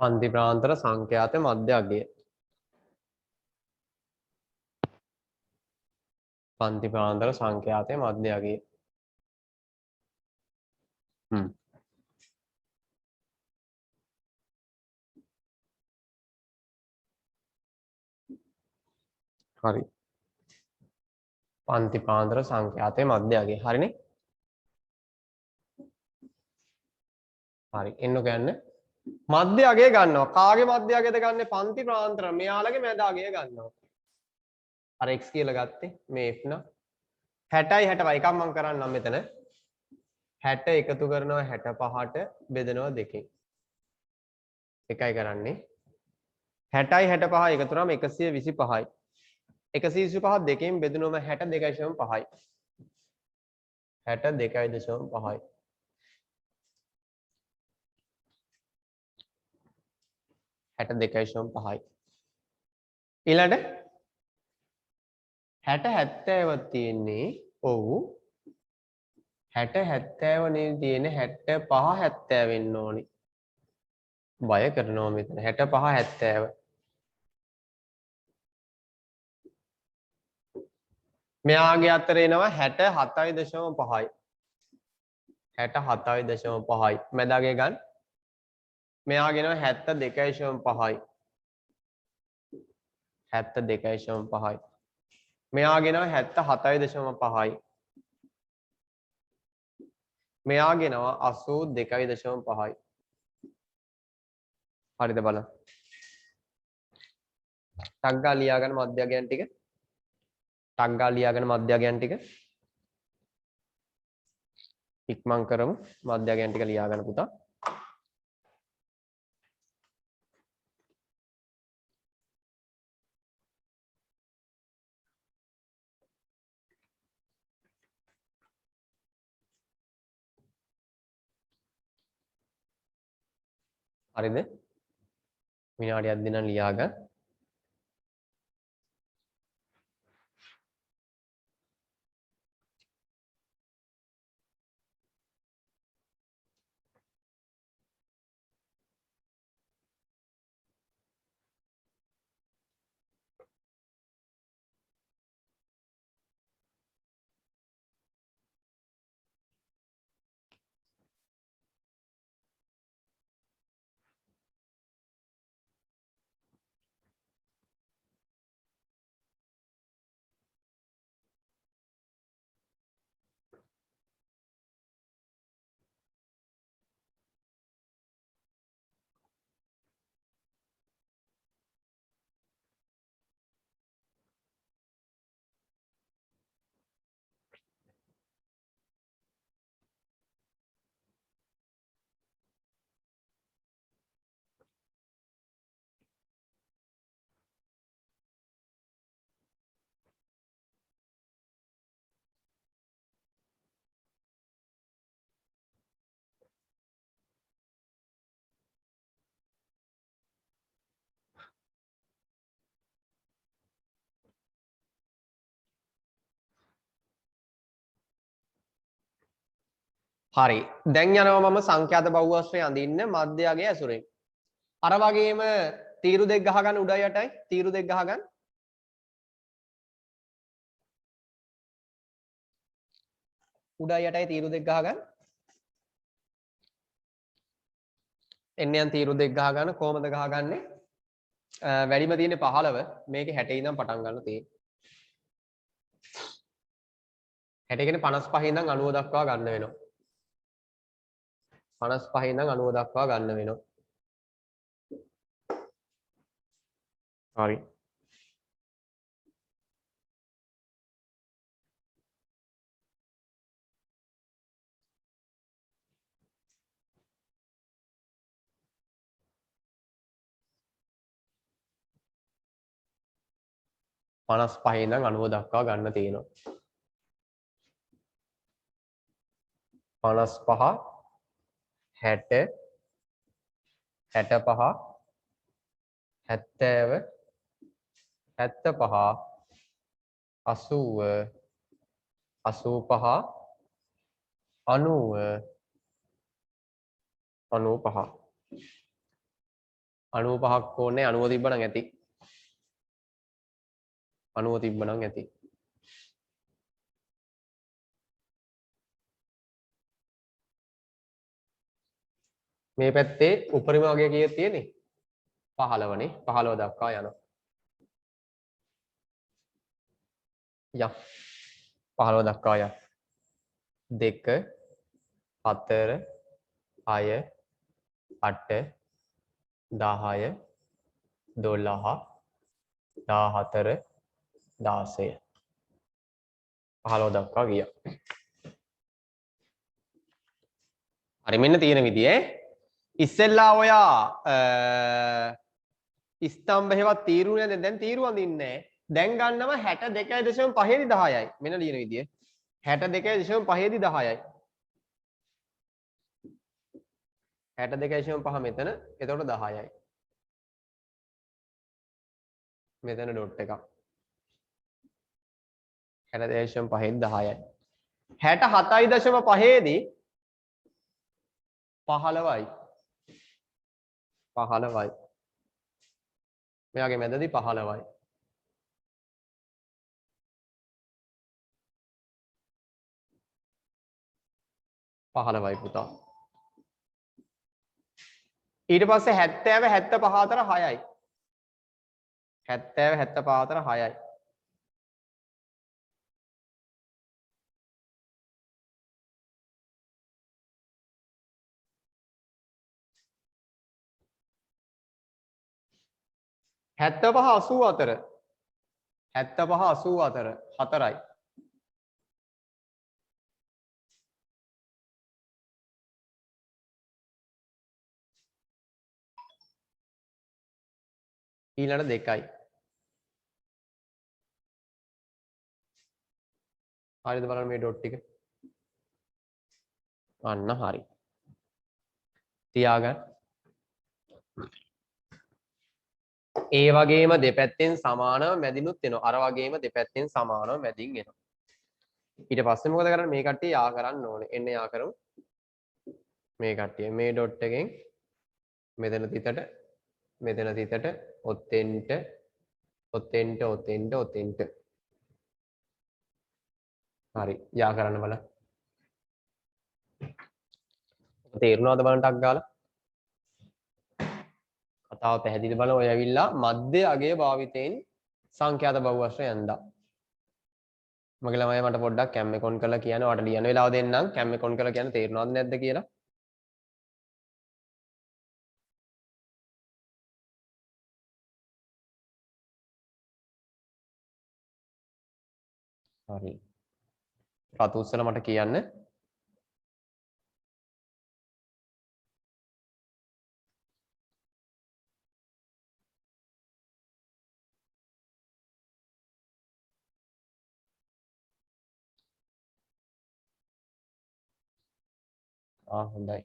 පන්ති ප්‍රාන්තර සංඛ්‍යාත මධ්‍ය අගය. පන්ති ප්‍රාන්තර සංඛ්‍යාතයේ මධ්‍ය අගය. හරි. පන්ති ප්‍රාන්තර සංඛ්‍යාතයේ මධ්‍ය අගය. හරිනේ? හරි. එන්න ගන්න. මධ්‍ය අගය ගන්නවා. කාගේ මධ්‍ය අගයද ගන්නෙ? පන්ති ප්‍රාන්තර. මෙයාලගේ මැද අගය ගන්නවා. අර x කියලා ගත්තේ මේ f න 60යි 65 එකක් මම කරන්නම් මෙතන 60 එකතු කරනවා 65ට බෙදනවා දෙකෙන් එකයි කරන්නේ 60යි 65 එකතු කරාම 125යි 125 දෙකෙන් බෙදුනොම 62.5යි 62.5යි ඊළඟට 60 70ක් තියෙන්නේ ඔව් 60 70 නේ තියෙන්නේ 65 70 වෙන්න ඕනි බය කරනවා මෙතන 65 70 මෙයාගේ අතර එනවා 67.5යි 67.5යි මැදගේ ගන්න මෙයාගේ එනවා 72.5යි 72.5යි මෙයාගේ එනවා 77.5යි මෙයා ගෙනවා 82.5යි. හරිද බලන්න. ටක් ගාලා ලියා ගන්න මධ්‍යගයන් ටික. ටක් ගාලා ලියා ගන්න මධ්‍යගයන් ටික. ඉක්මන් කරමු. මධ්‍යගයන් ටික ලියා ගන්න පුතා. හරිද? විනාඩියක් දෙන්න ලියා ගන්න. හරි. දැන් යනවා මම සංඛ්‍යාත බහුවස්ත්‍රය අඳින්න මධ්‍යගයේ ඇසුරෙන්. අර වගේම තීරු දෙක ගහගන්න උඩයි යටයි. තීරු දෙක ගහගන්න. උඩයි යටයි තීරු දෙක ගහගන්න. එන්න යන තීරු දෙක ගහගන්න කොහමද ගහගන්නේ? වැඩිම තියෙන්නේ 15. මේකේ 60 ඉඳන් පටන් ගන්න තියෙන්නේ. 60 කියන්නේ 55 ඉඳන් 90 දක්වා ගන්න වෙනවා. 55 ඉඳන් 90 දක්වා ගන්න වෙනවා. හරි. පනස් පහේ ඉඳන් 90 දක්වා ගන්න තියෙනවා. 55 60 65 70 75 80 85 90 95 95ක් ඕනේ 90 තිබ්බනම් ඇති 90 තිබ්බනම් ඇති මේ පැත්තේ උපරිම වගේ කීයක් තියෙන්නේ 15 නේ 15 දක්වා යනවා යා 15 දක්වා යා 2 4 6 8 10 12 14 16 15 දක්වා ගියා. හරි මෙන්න තියෙන විදිය ඉස්සෙල්ලා ඔයා ස්තම්භ හේවත් තීරු නේද දැන් තීරු අඳින්නේ දැන් ගන්නව 62.5 දී 10යි මෙන්න ලියන විදිය 62.5 දී 10යි 62.5 මෙතන එතකොට 10යි මෙතන ඩොට් එකක් 62.5 දී 10යි 67.5 දී 15යි 15යි මෙයාගේ මැදදී 15යි 15යි පුතා ඊට පස්සේ 70 75 අතර 6යි 70 75 අතර 6යි 75 84 75 84 4යි. ඊළඟ 2යි. හරිද බලන්න මේ ඩොට් ටික. අන්න හරි. තියාගන්න. ඒ වගේම දෙපැත්තෙන් සමානව මැදිනුත් එනවා. අර වගේම දෙපැත්තෙන් සමානව මැදින් එනවා. ඊට පස්සේ මොකද කරන්නේ? මේ කට්ටිය යා කරන්න ඕනේ. එන්න යා කරමු. මේ කට්ටිය මේ ඩොට් එකෙන් මෙතන තිතට මෙතන තිතට ඔතෙන්ට ඔතෙන්ට ඔතෙන්ට ඔතෙන්ට. හරි. යා කරන්න බලන්න. තේරුණාද බලන්න ටක් ගාලා? කතාව පැහැදිලි බලන්න. ඔය ඇවිල්ලා මධ්‍ය අගය භාවිතයෙන් සංඛ්‍යාත බහුවචන යන්දා. මගේ ළමයි මට පොඩ්ඩක් කැම්මෙකොන් කරලා කියන්න. ඔයාලට ලියන්න වෙලාව දෙන්නම්. කැම්මෙකොන් කරලා කියන්න තේරුණාද නැද්ද කියලා. හරි. රතු උස්සලා මට කියන්න. හොඳයි.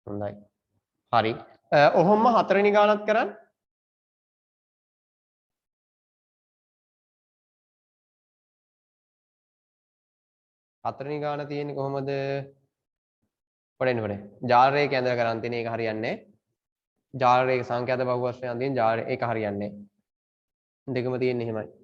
හොඳයි. හරි. ඔහොම හතරවෙනි ගානත් කරන්න. හතරවෙනි ගාන තියෙන්නේ කොහොමද? පොඩෙන්න පොඩේ. ජාල රේඛ ඇඳලා කරන් තියෙන එක හරියන්නේ නැහැ. ජාල රේඛ සංඛ්‍යාත බහුවචනයන් තියෙන ජාල ඒක හරියන්නේ නැහැ. දෙකම තියෙන්නේ එහෙමයි.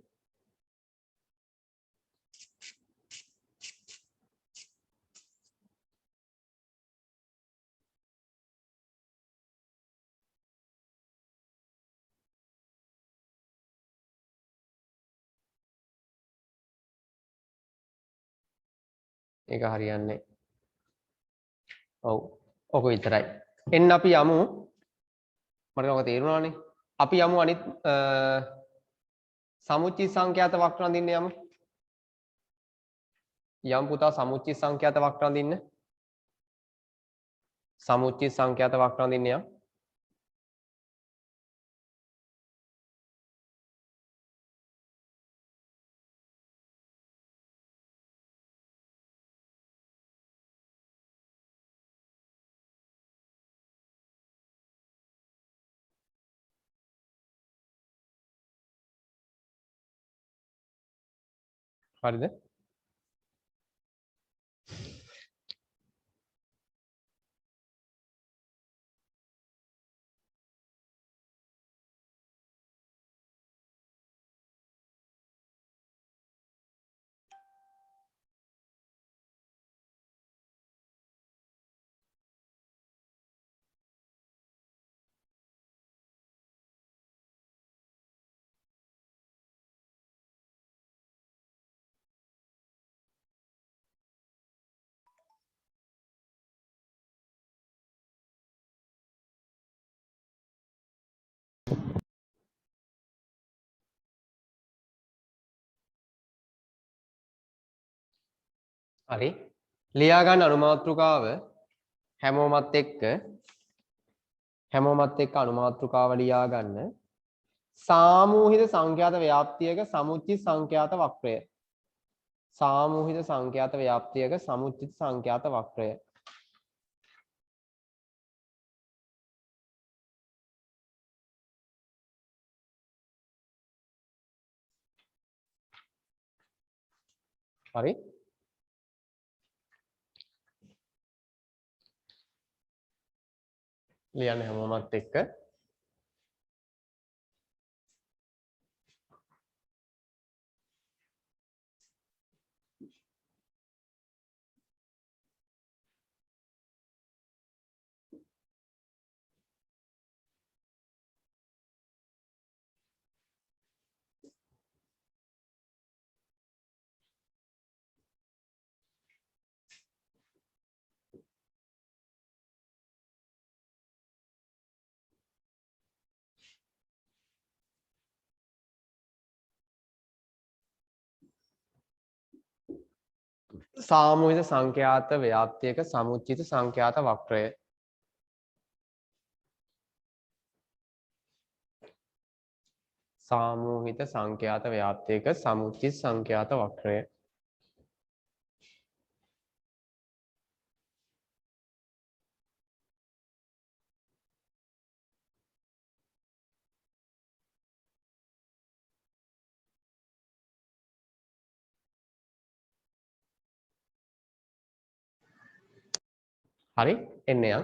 ඒක හරියන්නේ. ඔව්. ඔක විතරයි. එන්න අපි යමු. මට ඔක තේරුණානේ. අපි යමු අනිත් සමුච්චිත සංඛ්‍යාත වක්‍ර අඳින්න යමු. යම් පුතා සමුච්චිත සංඛ්‍යාත වක්‍ර අඳින්න. සමුච්චිත සංඛ්‍යාත වක්‍ර අඳින්න යම්. හරිද? හරි. ලියා ගන්න අනුමාත්‍රිකාව හැමෝමත් එක්ක අනුමාත්‍රිකාව ලියා ගන්න. සාමූහික සංඛ්‍යාත ව්‍යාප්තියක සමුච්චිත සංඛ්‍යාත වක්‍රය. සාමූහික සංඛ්‍යාත ව්‍යාප්තියක සමුච්චිත සංඛ්‍යාත වක්‍රය. හරි. ලියන්න හැමෝමත් එක්ක. සාමූහික සංඛ්‍යාත ව්‍යාප්තියක සමුච්චිත සංඛ්‍යාත වක්‍රය. සාමූහික සංඛ්‍යාත ව්‍යාප්තියක සමුච්චිත සංඛ්‍යාත වක්‍රය. හරි එන්න යන්.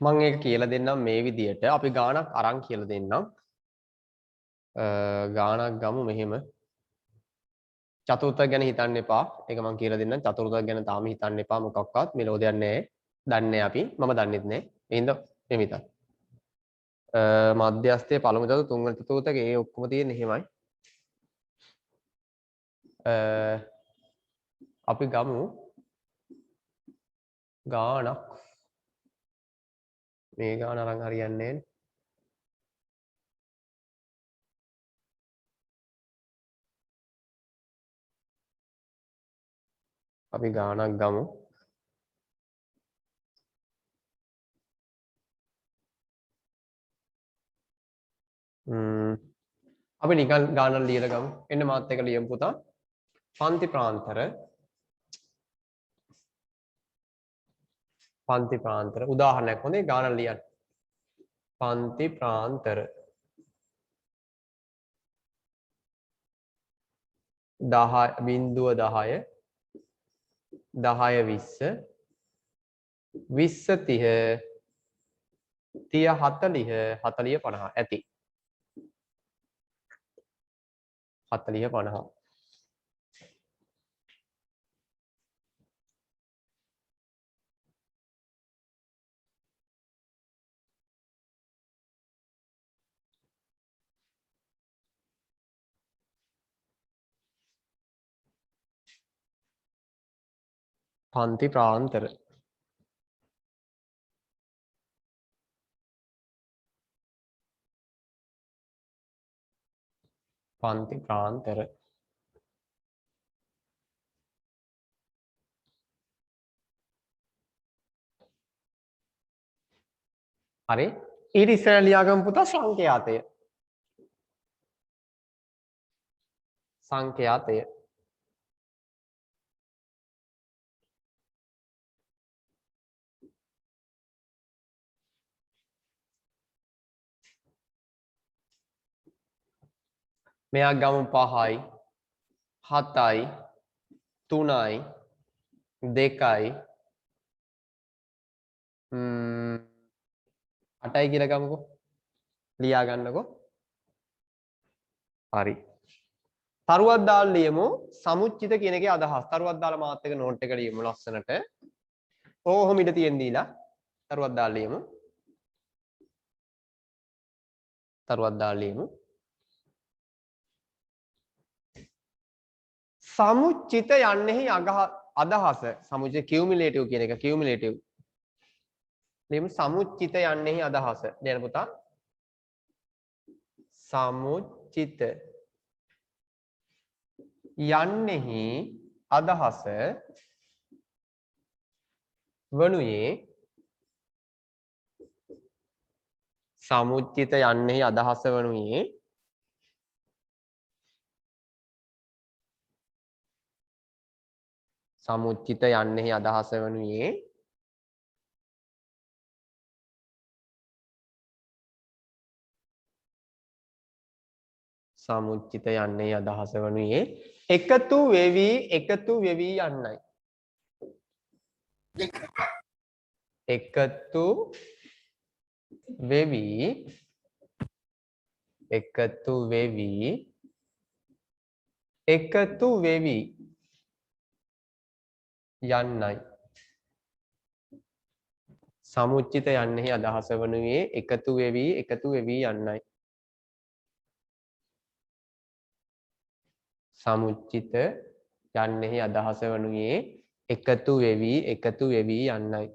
මම ඒක කියලා දෙන්නම් මේ විදියට. අපි ගාණක් අරන් කියලා දෙන්නම්. ගාණක් ගමු මෙහෙම. චතුර්ථක ගැන හිතන්න එපා. ඒක මම කියලා දෙන්නම්. චතුර්ථක ගැන තාම හිතන්න එපා. මොකක්වත් මෙලෝදයක් නැහැ. දන්නේ අපි. මම දන්නෙත් නැහැ. එහෙනම් මෙහෙම හිතන්න. මධ්‍යස්ථයේ පළමු චතුර්ථ තුන්වෙනි චතුර්ථක ඒ ඔක්කොම තියෙන්නේ එහෙමයි. අපි ගමු ගාණක්. මේ ගාණ අරන් හරියන්නේ නැහැ. අපි ගාණක් ගමු. අපි නිකන් ගානක් ලියලා ගමු. එන්න මාත් එක්ක ලියමු පුතා. පන්ති ප්‍රාන්තර උදාහරණයක් හොඳේ ගානක් ලියන්න. පන්ති ප්‍රාන්තර 10 බිංදුව 10 10 20 20 30 30 40 40 50 ඇති 40 50 පන්ති ප්‍රාන්තර හරි ඊට ඉස්සෙල්ලා ලියාගමු පුතා සංඛ්‍යාතය මෙයක් ගමු 5යි 7යි 3යි 2යි 8යි කියලා ගමුකෝ ලියා ගන්නකෝ හරි තරුවක් දාලා ලියමු සමුච්චිත කියන එකේ අදහස් තරුවක් දාලා මාත් එක නෝට් එක ලියමු ලස්සනට ඕහොම ඉඳ තියෙන දීලා තරුවක් දාලා ලියමු සමුච්චිත යන්නේහි අදහස සමුච්චිත කියුමුලේටිව් කියන එක කියුමුලේටිව් ලියමු සමුච්චිත යන්නේහි අදහස ලියන්න පුතා සමුච්චිත යන්නේහි අදහස වනුයේ සමුච්චිත යන්නේහි අදහස වනුයේ සමුච්චිත යන්නේහි අදහස වනුයේ සමුච්චිත යන්නේ අදහස වනුයේ එකතු වෙවි යන්නයි එකතු වෙවි යන්නයි සමුච්චිත යන්නේහි අදහස වනුයේ එකතු වෙවි යන්නයි සමුච්චිත යන්නේහි අදහස වනුයේ එකතු වෙවි යන්නයි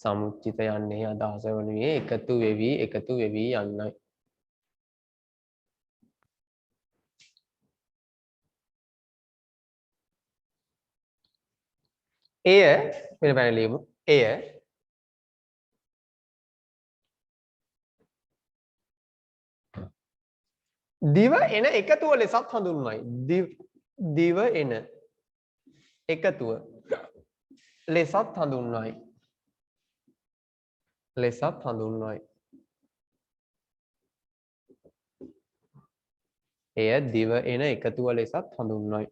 සමුච්චිත යන්නේ අදහස වනුයේ එකතු වෙවි යන්නයි. එය වෙන පැන ලියමු. එය දිව එන එකතුව ලෙසත් හඳුන්වයි. දිව එන එකතුව ලෙසත් හඳුන්වයි. එය දිව එන එකතුව ලෙසත් හඳුන්වයි.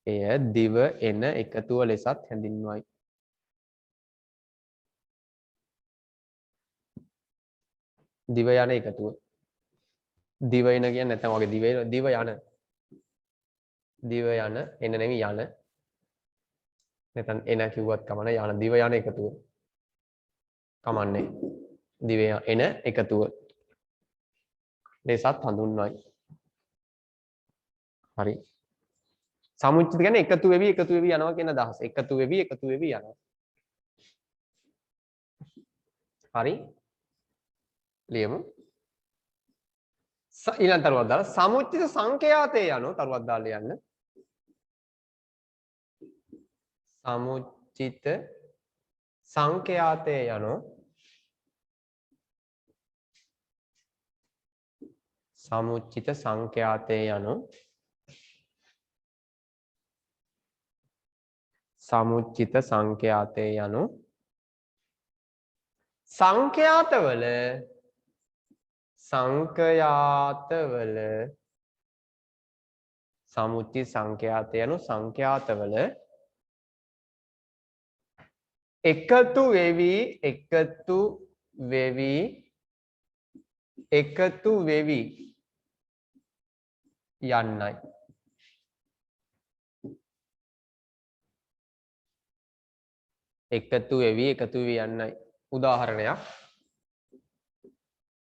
එය දිව එන එකතුව ලෙසත් හැඳින්වයි. දිව යන එකතුව. දිව එන කියන්නේ නැත්නම් වගේ දිව යන දිව යන එන නෙමෙයි යන. නැත්නම් එන කිව්වත් කමන යන දිව යන එකතුව. කමන්නේ. දිව එන එකතුව ලෙසත් හඳුන්වයි. හරි. සමුච්චිත කියන්නේ එකතු වෙවි යනවා කියන අදහස. එකතු වෙවි යනවා. හරි. ලියමු. ඊළඟ තරුවක් දාලා සමුච්චිත සංඛ්‍යාතේ යනෝ තරුවක් දාලා යන්න. සමුච්චිත සංඛ්‍යාතේ යනෝ සමුච්චිත සංඛ්‍යාතේ යනෝ සමුච්චිත සංඛ්‍යාතේ යනෝ සංඛ්‍යාතවල සමුච්චිත සංඛ්‍යාතය යනු සංඛ්‍යාතවල එකතු වෙවි යන්නයි. එකතු වෙවි යන්නයි. උදාහරණයක්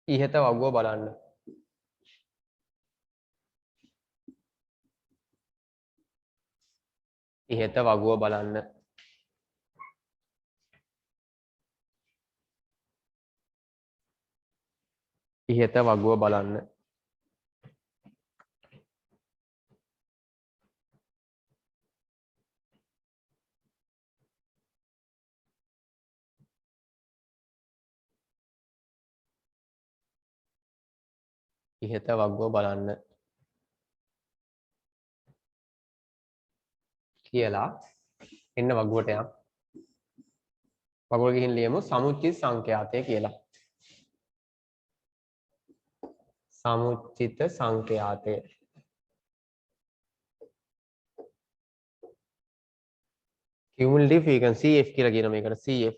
ඉහත වගුව බලන්න. ඉහත වගුව බලන්න. ඉහත වගුව බලන්න. ඉහත වගුව බලන්න කියලා එන්න වගුවට යන්න. වගුවට ගිහින් ලියමු සමුච්චිත සංඛ්‍යාතය කියලා. සමුච්චිත සංඛ්‍යාතය. cumulative frequency F කියලා කියන මේකට CF.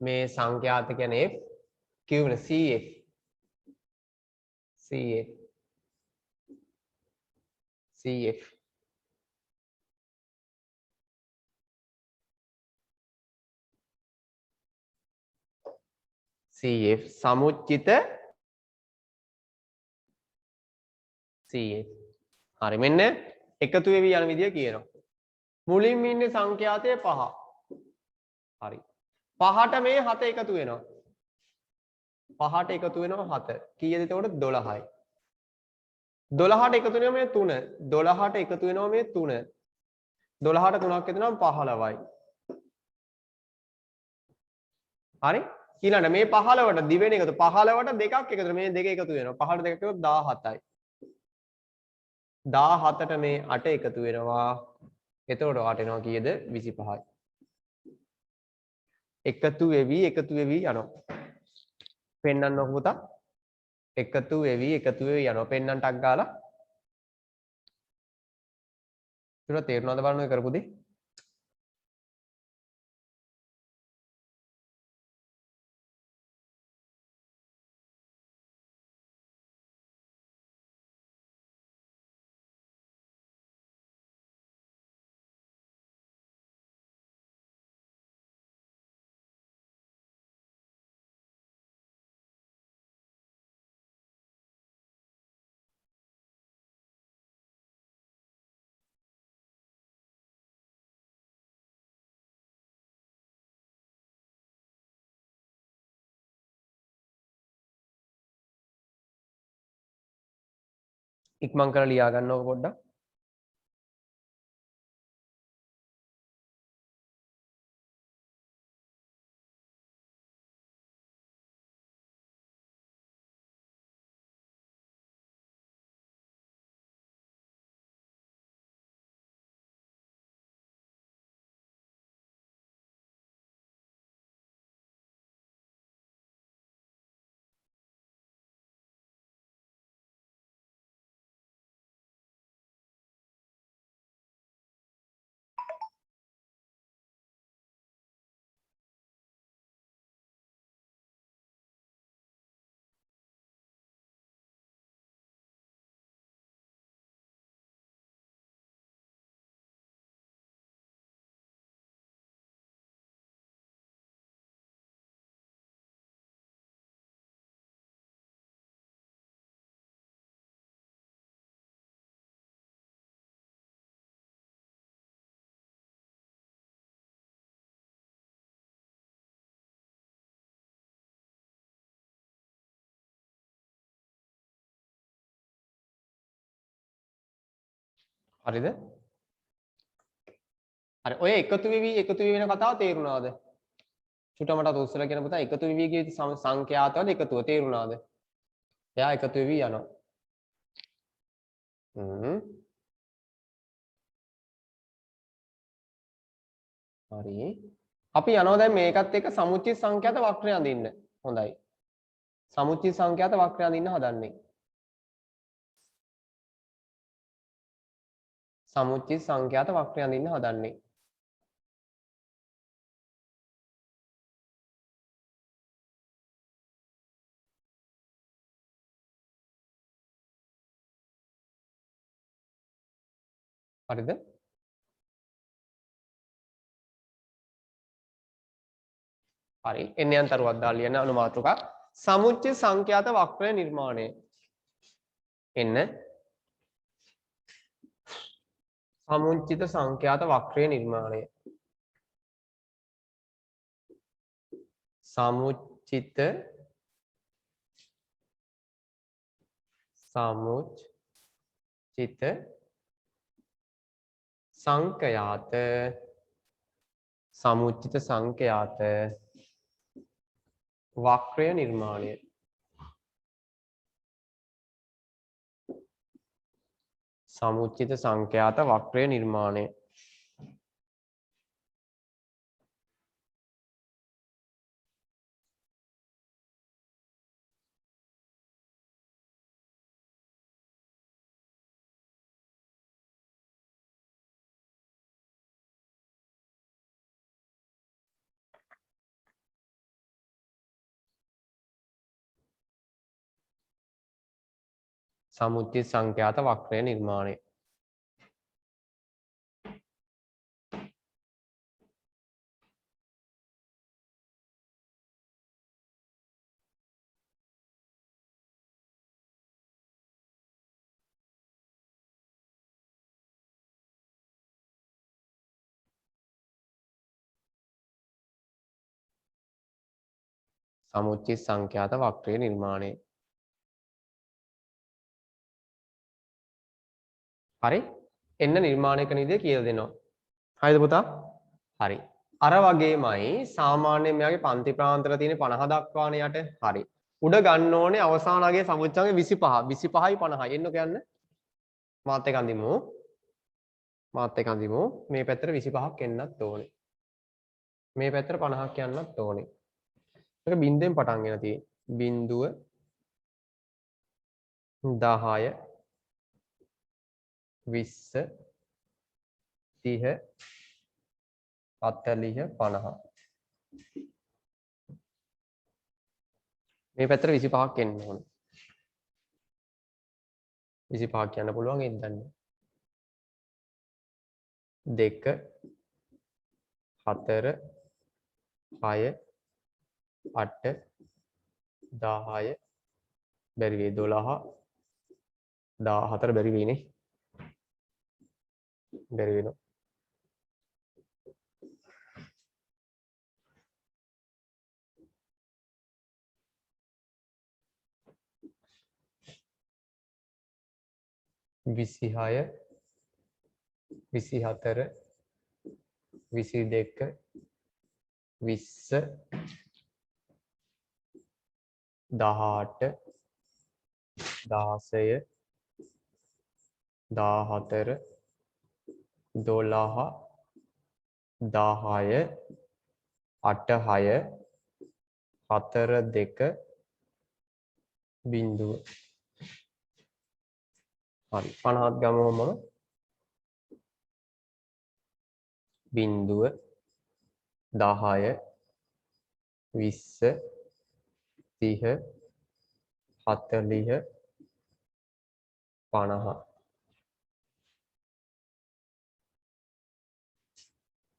මේ සංඛ්‍යාත කියන්නේ F cumulative CF සමුච්චිත CF. හරි මෙන්න එකතු වෙවි යන විදිය කියනවා. මුලින්ම ඉන්නේ සංඛ්‍යාතය 5. හරි. 5ට මේ 7 එකතු වෙනවා. 5ට එකතු වෙනවා 7. කීයද එතකොට 12යි. 12ට එකතු වෙනවා මේ 3. 12ට එකතු වෙනවා මේ 3. 12ට 3ක් එකතු වෙනවා 15යි. හරි? ඊළඟ මේ 15ට දිවෙන එකතු 15ට දෙකක් එකතු වෙනවා. මේ දෙක එකතු වෙනවා. 15ට දෙකක් එකතු 17යි. 17ට මේ 8 එකතු වෙනවා. එතකොට 8 එනවා කීයද? 25යි. එකතු වෙවි යනවා. පෙන්නන්න ඕක පුතා. එකතු වෙවි යනවා. පෙන්නන්න ටක් ගාලා. ඒක තේරුණාද බලන්න ඔය කරපු දේ? ඉක්මන් කරලා ලියා ගන්නකො පොඩ්ඩක්. හරිද? හරි. ඔය එකතු වෙවි වෙන කතාව තේරුණාද? චුට්ටමටත් උස්සලා කියන පුතා එකතු වෙවි කිය සංඛ්‍යාතවල එකතුව තේරුණාද? එයා එකතු වෙවි යනවා. හරි. අපි යනවා දැන් මේකත් එක්ක සමුච්චිත සංඛ්‍යාත වක්‍රය අඳින්න. හොඳයි. සමුච්චිත සංඛ්‍යාත වක්‍රය අඳින්න හදන්නේ. සමුච්චිත සංඛ්‍යාත වක්‍රය අඳින්න හදන්නේ. හරිද? හරි. එන්න යන තරුවක් දාලා ලියන අනුමාතෘකා සමුච්චිත සංඛ්‍යාත වක්‍රය නිර්මාණය. එන්න සමුච්චිත සංඛ්‍යාත වක්‍රය නිර්මාණය. සමුච්චිත සංඛ්‍යාත වක්‍රය නිර්මාණය. සමුච්චිත සංඛ්‍යාත වක්‍රය නිර්මාණය. සමුච්චිත සංඛ්‍යාත වක්‍රය නිර්මාණය. සමුච්චිත සංඛ්‍යාත වක්‍රය නිර්මාණය. හරි. එන්න නිර්මාණය කරන විදිය කියලා දෙනවා. හරිද පුතා? හරි. අර වගේමයි සාමාන්‍යයෙන් මෙයාගේ පන්ති ප්‍රාන්තර තියෙන 50 දක්වානේ යට. හරි. උඩ ගන්න ඕනේ අවසාන අගයේ සමුච්චංගේ 25. 25යි 50යි. එන්න කියන්න. මාත් එක අඳිමු. මේ පැත්තට 25ක් එන්නත් ඕනේ. මේ පැත්තට 50ක් යන්නත් ඕනේ. ඒක බින්දුවෙන් පටන් ගෙන තියෙන්නේ. බින්දුව 10 20 30 40 50 මේ පැත්තට 25ක් එන්න ඕනේ. 25ක් යන්න පුළුවන් එන්නන්න. 2 4 6 8 10 බැරි වේ 12 14 බැරි වෙයිනේ. බැරි වෙනවා. 26 24 22 20 18 16 14 12 10 8 6 4 2 බිංදුව. හරි 50ත් ගමු මම. බිංදුව 10 20 30 40 50.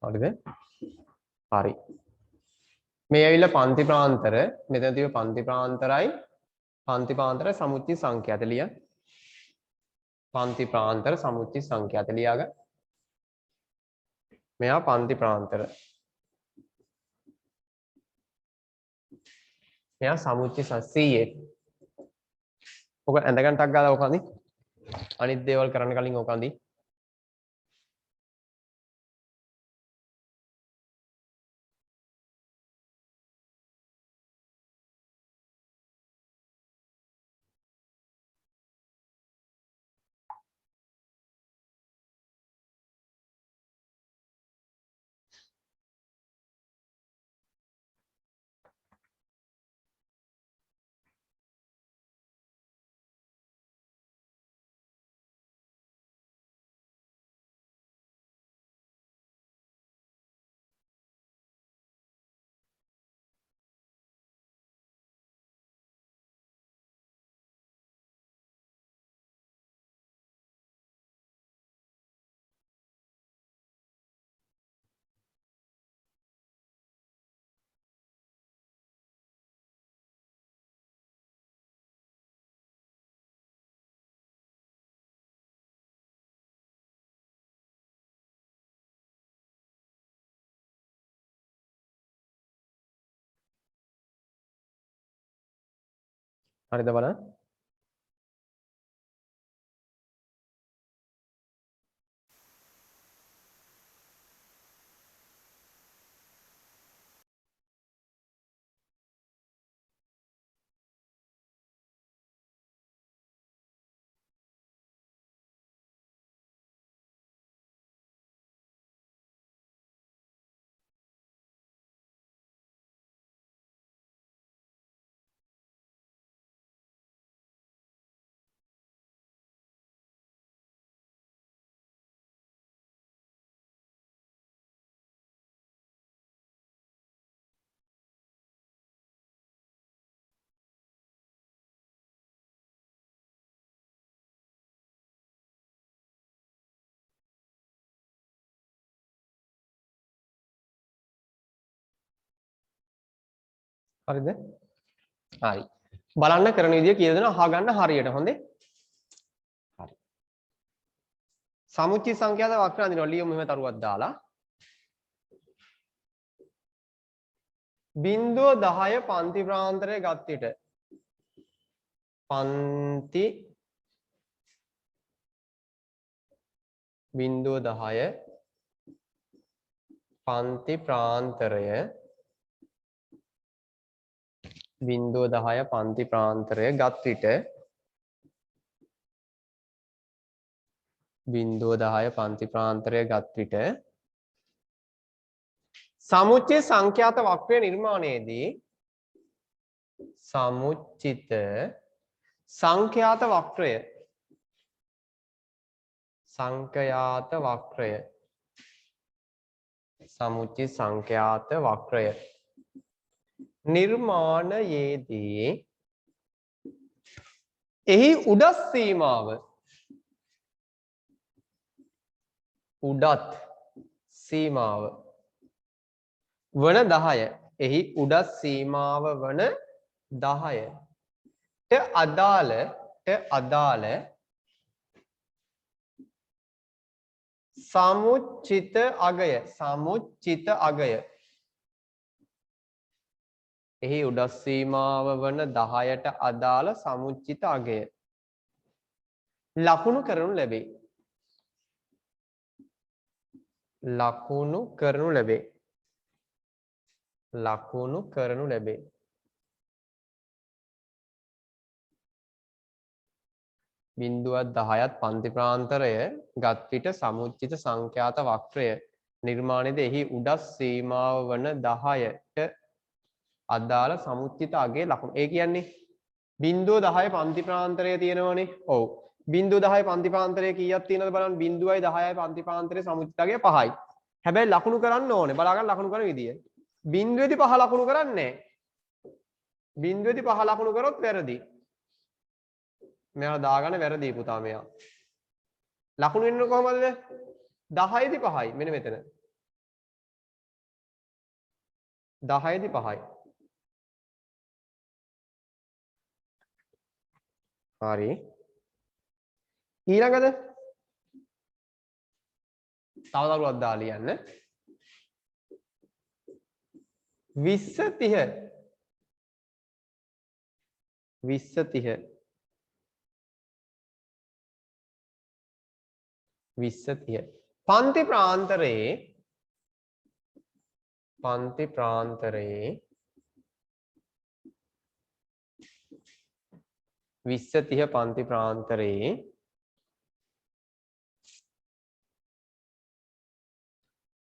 හරිද? හරි. මේ ඇවිල්ලා පන්ති ප්‍රාන්තර මෙතන තියෙන පන්ති ප්‍රාන්තරයි සමුච්චි සංඛ්‍යාත ලියන්න. පන්ති ප්‍රාන්තර සමුච්චි සංඛ්‍යාත ලියාගන්න. මෙයා පන්ති ප්‍රාන්තර. මෙයා සමුච්චි 100. ඔක ඇඳගන්න ටක් ගාලා ඔකන්දි. අනිත් දේවල් කරන්න කලින් ඔකන්දි. හරිද බලන්න. හරිද? හරි. බලන්න කරන විදිය කියලා දෙනවා අහගන්න හරියට. හොඳේ. හරි. සමුච්චි සංඛ්‍යාත වක්‍ර අඳිනවා. ලියමු මෙහෙම තරුවක් දාලා. බිංදුව 10 පන්ති ප්‍රාන්තරය ගත් විට පන්ති බිංදුව 10 පන්ති ප්‍රාන්තරය බිංදුව 10 පන්ති ප්‍රාන්තරය ගත් විට බිංදුව 10 පන්ති ප්‍රාන්තරය ගත් විට සමුච්චය සංඛ්‍යාත වක්‍රය නිර්මාණයේදී සමුච්චිත සංඛ්‍යාත වක්‍රය සමුච්චි සංඛ්‍යාත වක්‍රය නිර්මාණයේදී එහි උඩත් සීමාව වන 10 එහි උඩත් සීමාව වන 10ට අදාළ සමුච්චිත අගය එහි උඩත් සීමාව වන 10ට අදාළ සමුච්චිත අගය ලකුණු කරනු ලැබේ. ලකුණු කරනු ලැබේ. ලකුණු කරනු ලැබේ. බිංදුවත් 10ත් පන්ති ප්‍රාන්තරය ගත් විට සමුච්චිත සංඛ්‍යාත වක්‍රය නිර්මාණයද එහි උඩස් සීමාව වන 10ට අදාළ සමුච්චිත අගයේ ලකුණු. ඒ කියන්නේ බිංදුව 10 පන්ති ප්‍රාන්තරය තියෙනවනේ. ඔව්. බිංදුව 10 පන්ති ප්‍රාන්තරය කීයක් තියෙනවද බලන්න. බිංදුවයි 10යි පන්ති ප්‍රාන්තරයේ සමුච්චිත අගය 5යි. හැබැයි ලකුණු කරන්න ඕනේ. බලා ගන්න ලකුණු කරන විදිය. බිංදුවේදී 5 ලකුණු කරන්නේ නැහැ. බිංදුවේදී 5 ලකුණු කරොත් වැරදි. මෙයා දාගන්න වැරදි පුතා මෙයා. ලකුණු වෙන්නේ කොහමද? 10 දී 5යි. මෙන්න මෙතන. 10 දී 5යි. හරි. ඊළඟද? තව දරුවක් දාලා ලියන්න. 20 30 20 පන්ති ප්‍රාන්තරයේ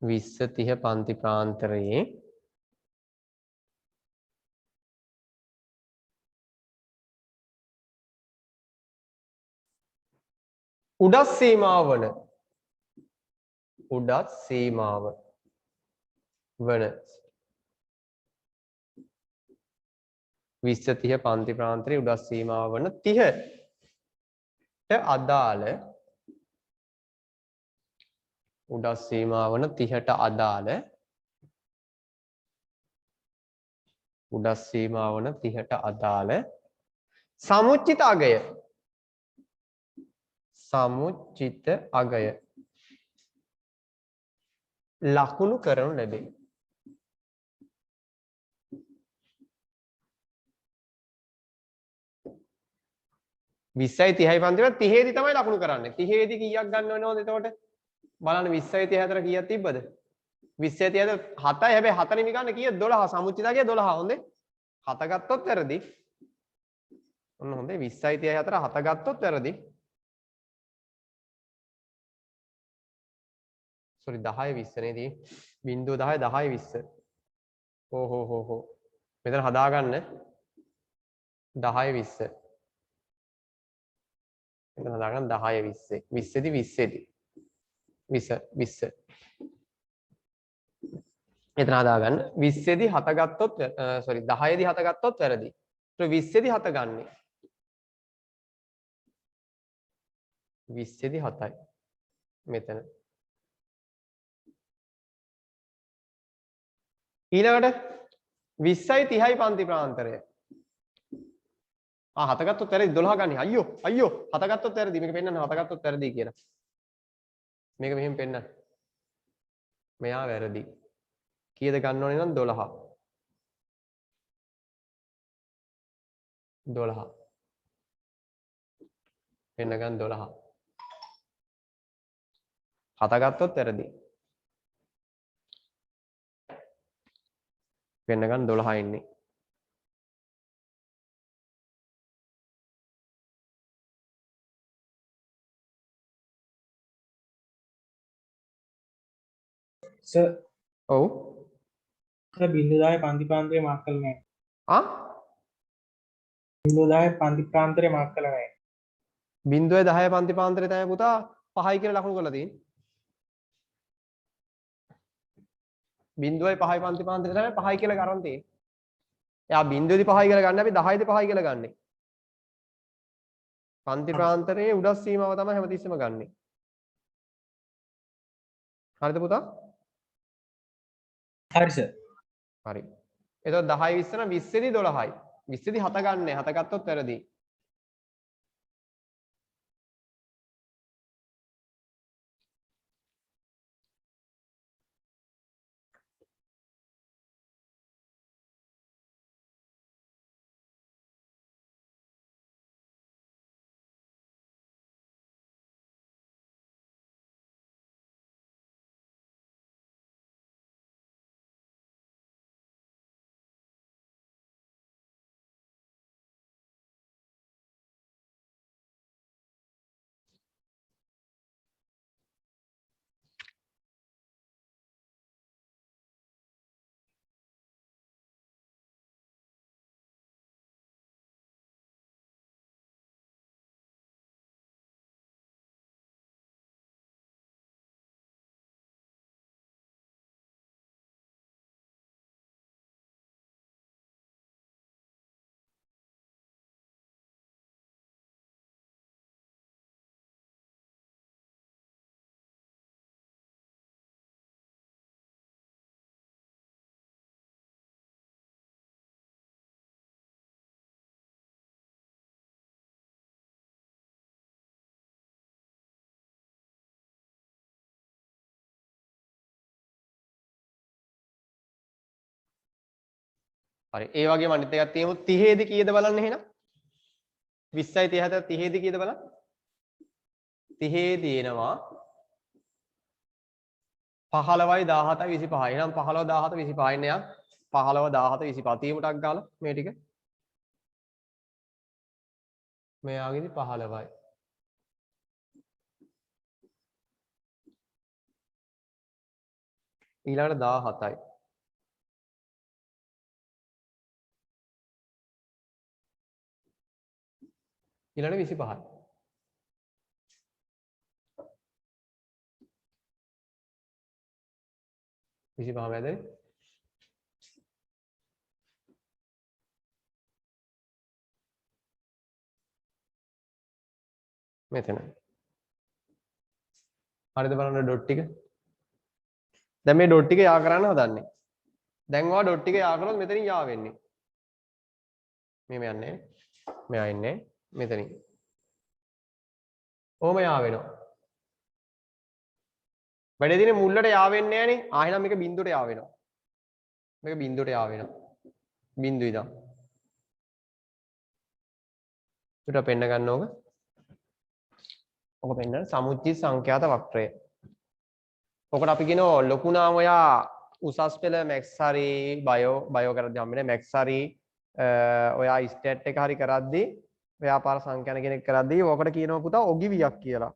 20 30 පන්ති ප්‍රාන්තරයේ උඩස් සීමාව වන 20 30 පන්ති ප්‍රාන්තරයේ උඩස් සීමාව වන 30ට අදාළ උඩස් සීමාව වන 30ට අදාළ උඩස් සීමාව වන 30ට අදාළ සමුච්චිත අගය ලකුණු කරනු ලැබේ. විස්සයි 30යි පන්ති වල 30 දී තමයි ලකුණු කරන්නේ. 30 දී කීයක් ගන්න වෙනවද එතකොට? බලන්න 20යි 30 අතර කීයක් තිබ්බද? 20යි 30 අතර 7යි. හැබැයි 7 නෙමෙයි ගන්න කීයද? 12. සමුච්චිතය 12. හොඳේ. 7 ගත්තොත් වැරදි. ඔන්න හොඳේ. 20යි 30යි අතර 7 ගත්තොත් වැරදි. sorry 10 20 නේදී. බිංදුව 10 10යි 20. හෝ. මෙතන හදාගන්න 10යි 20. මෙතන හදාගන්න 10යි 20. 20 මෙතන හදාගන්න 20 දී 7 ගත්තොත් sorry 10 දී 7 ගත්තොත් වැරදි. ඒක 20 දී 7 ගන්නෙ. 20 දී 7යි. මෙතන. ඊළඟට 20යි 30යි පන්ති ප්‍රාන්තරය. 7 ගත්තොත් වැරදි 12 ගන්න. අයියෝ 7 ගත්තොත් වැරදි. මේක පෙන්නන්න 7 ගත්තොත් වැරදි කියලා. මේක මෙහෙම පෙන්නන්න. මෙයා වැරදි. කීයද ගන්න ඕනේ නම් 12. 12. පෙන්න ගන්න 12. 7 ගත්තොත් වැරදි. පෙන්න ගන්න 12 ඉන්නේ. සර් ඔව්. සර් බිංදුව 10 පන්ති ප්‍රාන්තරය මාක් කළා නැහැ. බිංදුව 10 පන්ති ප්‍රාන්තරය මාක් කළා නැහැ. බිංදුවේ 10 පන්ති ප්‍රාන්තරය තමයි පුතා 5යි කියලා ලකුණු කරලා තියෙන්නේ. බිංදුවයි 5යි පන්ති ප්‍රාන්තරය තමයි 5යි කියලා ගන්න තියෙන්නේ. එයා බිංදුවේදී 5යි කියලා ගන්න අපි 10යිදී 5යි කියලා ගන්නෙ. පන්ති ප්‍රාන්තරයේ උඩස් සීමාව තමයි හැමතිස්සෙම ගන්නෙ. හරිද පුතා? හරි සර්. හරි. එතකොට 10යි 20 නම් 20 දී 12යි. 20 දී 7 ගන්න. 7 ගත්තොත් වැරදි. හරි. ඒ වගේම අනිත් එකක් තියමු 30 දී කීයද බලන්න එහෙනම්. 20යි 30 30 දී කීයද බලන්න. 30 දී එනවා 15යි 17යි 25යි. එහෙනම් 15 17 25 ඉන්නේ යා. 15 17 25 තියමු ටක් ගාලා මේ ටික. මෙයාගේදී 15යි. ඊළඟට 17යි. ඊළඟට 25යි. විසි පහ මැද මෙතන. හරිද බලන්න ඩොට් ටික. දැන් මේ ඩොට් ටික යා කරන්න හදන්නේ. දැන් ඔයා ඩොට් ටික යා කරොත් මෙතනින් යා වෙන්නේ. මෙහෙම යන්නේ. මෙයා ඉන්නේ මෙතනින්. ඕම යා වෙනවා. වැඩේ දිනේ මුල්ලට යා වෙන්නේ නැහනේ. ආයෙනම් මේක බිඳුවට යා වෙනවා. මේක බිඳුවට යා වෙනවා. බිඳුයි ඉඳන්. උඩ පෙන්න ගන්න ඕක. ඔක පෙන්නන සමුච්චිත සංඛ්‍යාත වක්‍රය. ඔකට අපි කියනවා ලොකු නාම ඔයා උසස් පෙළ මැක්ස් හරි බයෝ කරද්දී හම්බෙන්නේ මැක්ස් හරි ඔයා ස්ටේට් එක හරි කරද්දී ව්‍යාපාර සංඛ්‍යාන කෙනෙක් කරද්දී ඔකට කියනවා පුතා ඔගිවියක් කියලා.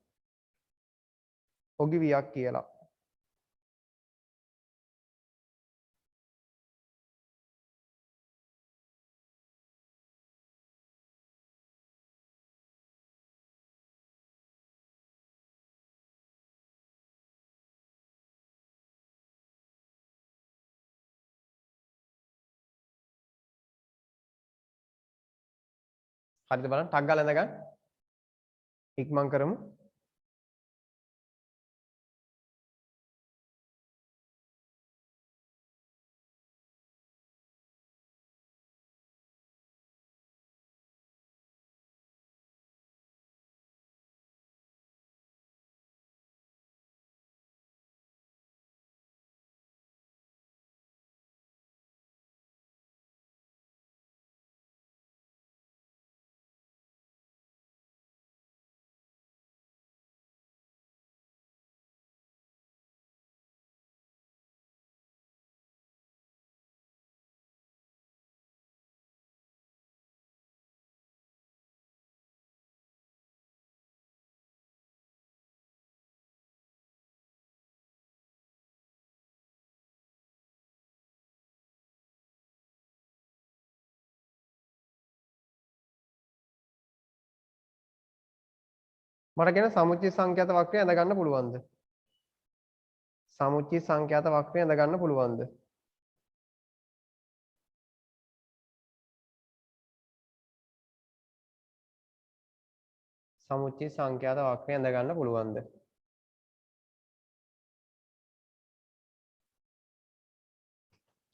ඔගිවියක් කියලා. හරිද බලන්න ටක් ගාලා ඉඳගන්න. ඉක්මන් කරමු. මට කියන සමුච්චිත සංඛ්‍යාත වක්‍රය ඇඳ ගන්න පුළුවන්ද? සමුච්චිත සංඛ්‍යාත වක්‍රය ඇඳ ගන්න පුළුවන්ද? සමුච්චිත සංඛ්‍යාත වක්‍රය ඇඳ ගන්න පුළුවන්ද?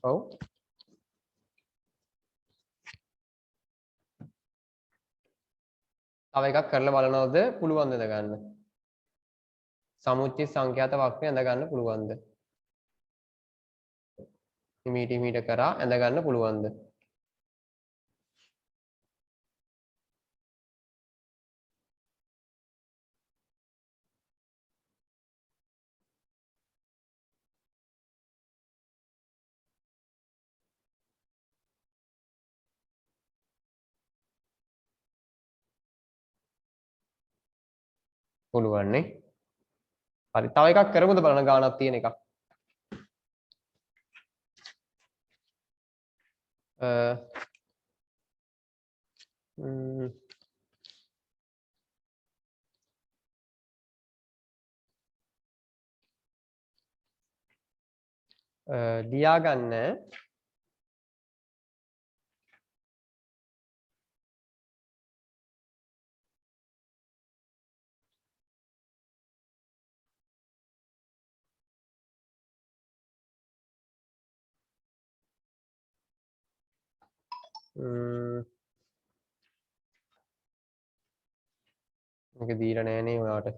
ඔව්. තව එකක් කරලා බලනවද පුළුවන්ද ඇඳ ගන්න? සමුච්චිත සංඛ්‍යාත වක්‍රය ඇඳ ගන්න පුළුවන්ද? හිමීට කරා ඇඳ ගන්න පුළුවන්ද? පුළුවන් නේ. හරි තව එකක් කරමුද බලන්න ගානක් තියෙන එකක්. ලියා ගන්න මේක දීලා නෑනේ ඔයාට.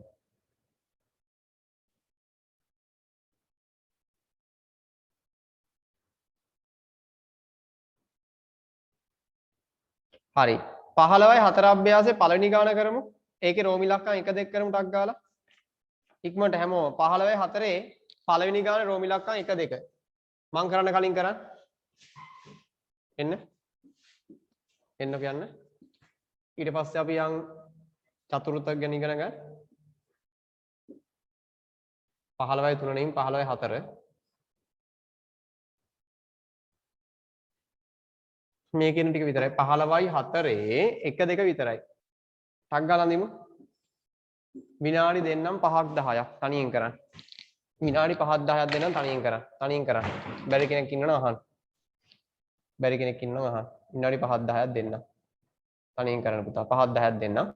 හරි 15යි 4 අභ්‍යාසයේ පළවෙනි ගාන කරමු. ඒකේ රෝම ඉලක්කම් 1 2 කරමු ටක් ගාලා. ඉක්මනට හැමෝම 15යි 4 පළවෙනි ගානේ රෝම ඉලක්කම් 1 2. මං කරන්න කලින් කරන්න. එන්න. එන්න කියන්න. ඊට පස්සේ අපි යන් චතුර්ථක ගැන ඉගෙන ගන්න. 15යි 3 නෙයින් 15යි 4. මේ කියන ටික විතරයි 15යි 4 1 2 විතරයි. ටක් ගාලා අඳිමු. විනාඩි දෙන්නම් 5ක් 10ක් තනියෙන් කරන්න. විනාඩි 5ක් 10ක් දෙන්නම් තනියෙන් කරන්න. තනියෙන් කරන්න. බැරි කෙනෙක් ඉන්නවනම් අහන්න. බැරි කෙනෙක් ඉන්නවනම් අහන්න. විනාඩි 5ක් 10ක් දෙන්නම්. තනියෙන් කරන්න පුතා. 5ක් 10ක් දෙන්නම්.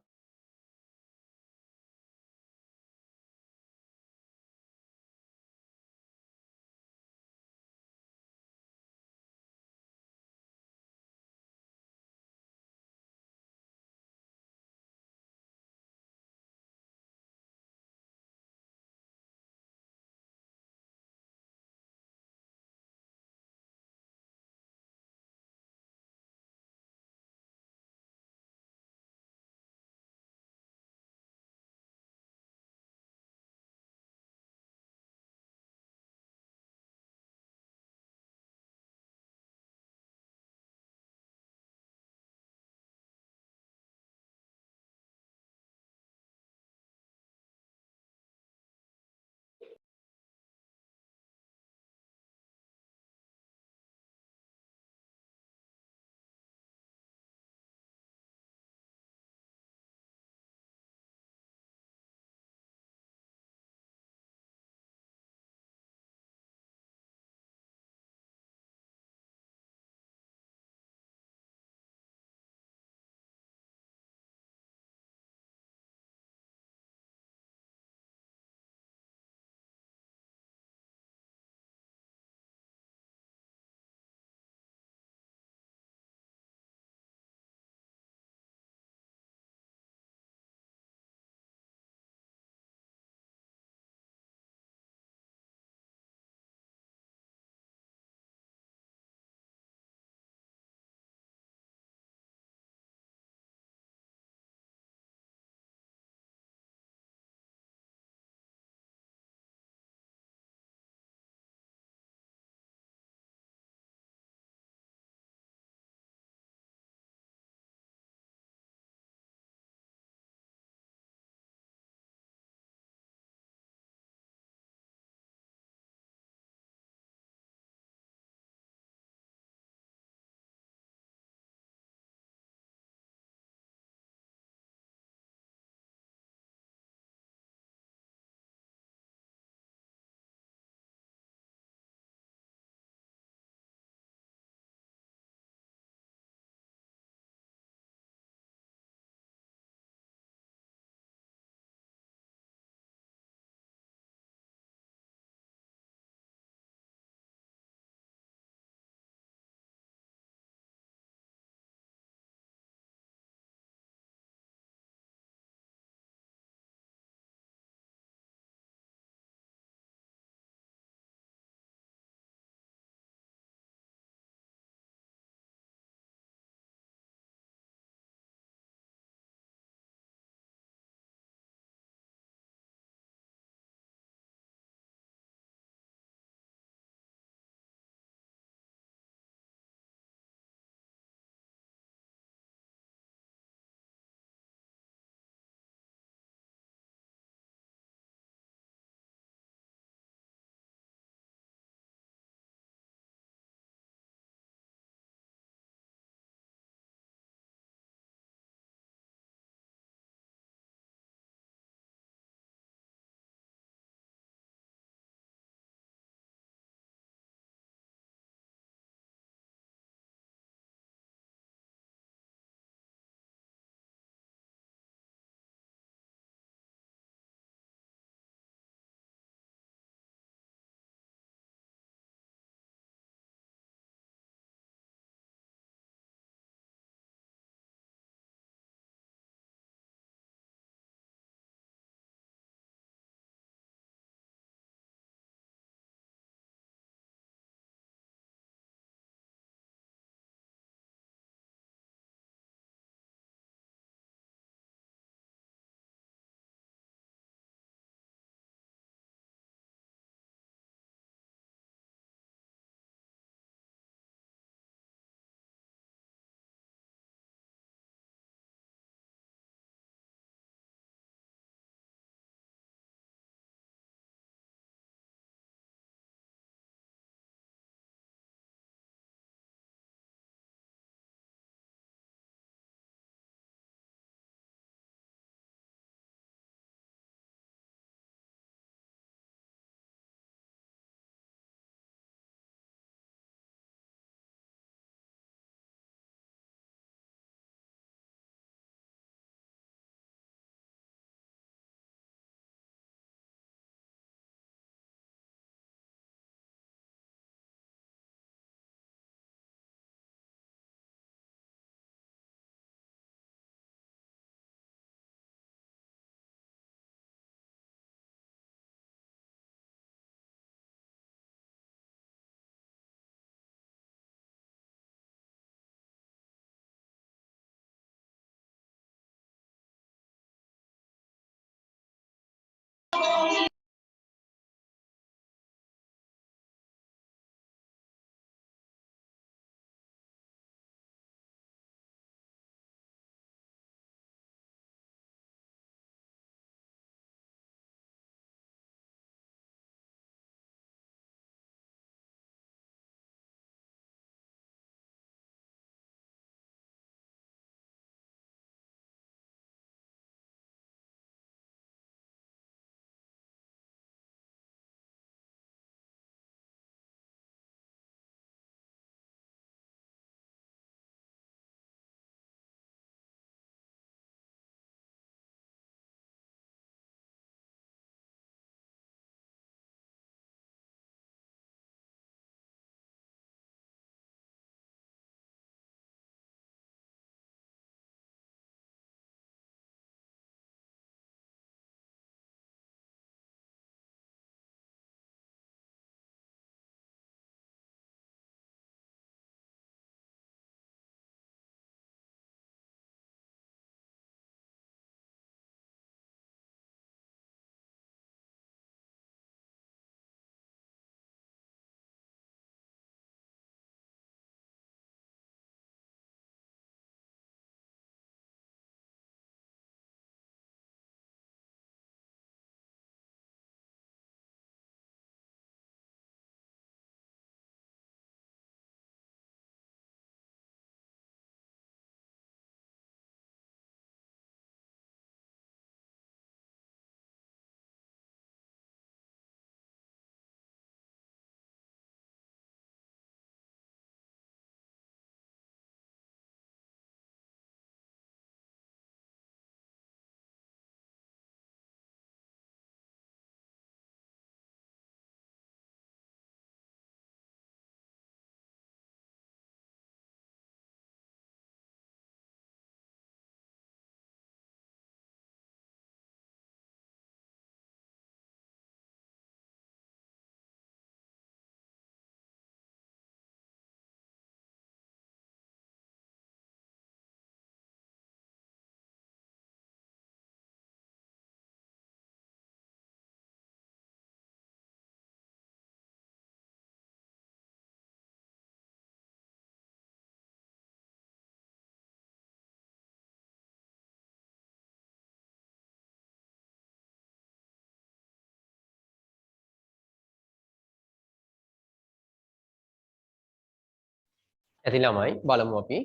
ඇති ළමයි බලමු අපි.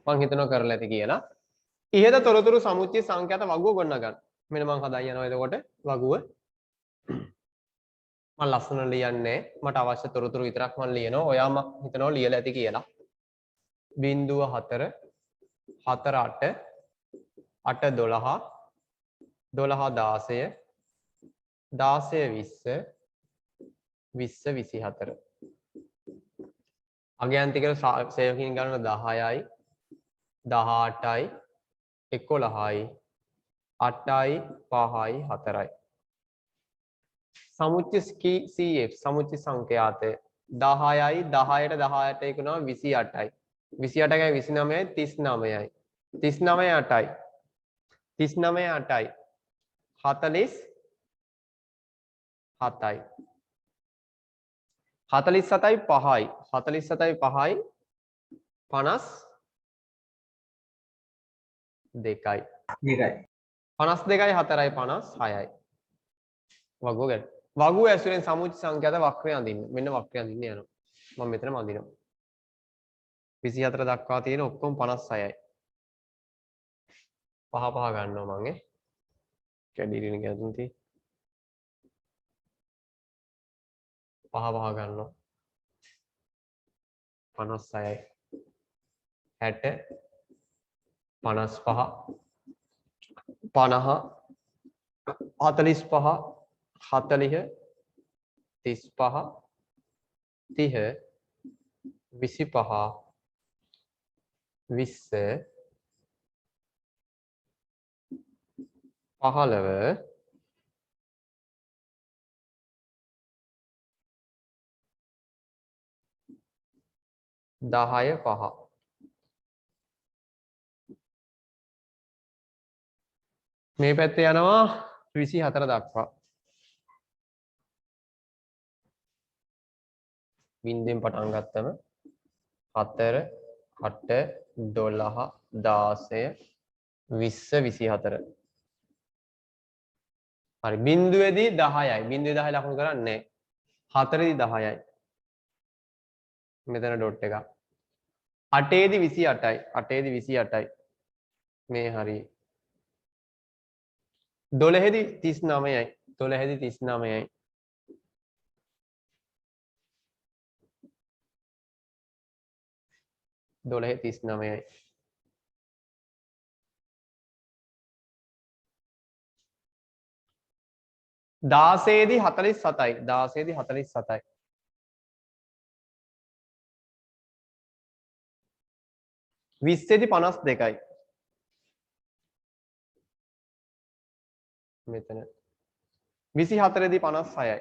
මං හිතනවා කරලා ඇති කියලා. ඉහත තොරතුරු සමුච්චය සංඛ්‍යාත වගුව ගොඩනගන්න. මෙන්න මං හදා යනවා එතකොට වගුව. මම ලස්සන ලියන්නේ මට අවශ්‍ය තොරතුරු විතරක් මම ලියනවා. ඔයාම හිතනවා ලියලා ඇති කියලා. 0.4 4 8 8 12 12 16 20 20 24 අගයන්තික සේවකින් ගණන 10යි 18යි 11යි 8යි 5යි 4යි සමුච්ච CF සමුච්ච සංඛ්‍යාතය 10යි 10ට 18 එකනවා 28යි 28යි 29යි 39යි 39 8යි 39 8යි 47යි 47යි 5යි 47යි 5යි 52යි 52යි 4යි 56යි වගුව ගැන වගුව ඇසුරෙන් සමුච්ච සංඛ්‍යාත වක්‍රය අඳින්න මෙන්න වක්‍රය අඳින්න යනවා මම මෙතන අඳිනවා 24 දක්වා තියෙන ඔක්කොම 56යි පහ පහ ගන්නවා මම කැඩිරින ගැතුන්ති පහ පහ ගන්නවා 56යි 60 55 50 45 40 35 30 25 20 15 10 5 මේ පැත්තේ යනවා 24 දක්වා බින්දුවෙන් පටන් ගත්තම 4 8 12 16 20 24 හරි බින්දුවේදී 10යි බින්දුවේ 10 ලකුණු කරන්නේ 4ේදී 10යි මෙතන ඩොට් එකක් 8ේදී 28යි 8ේදී 28යි මේ හරි 12ේදී 39යි 12ේදී 39යි 39යි 16ේදී 47යි 16ේදී 47යි 20ේදී 52යි මෙතන 24ේදී 56යි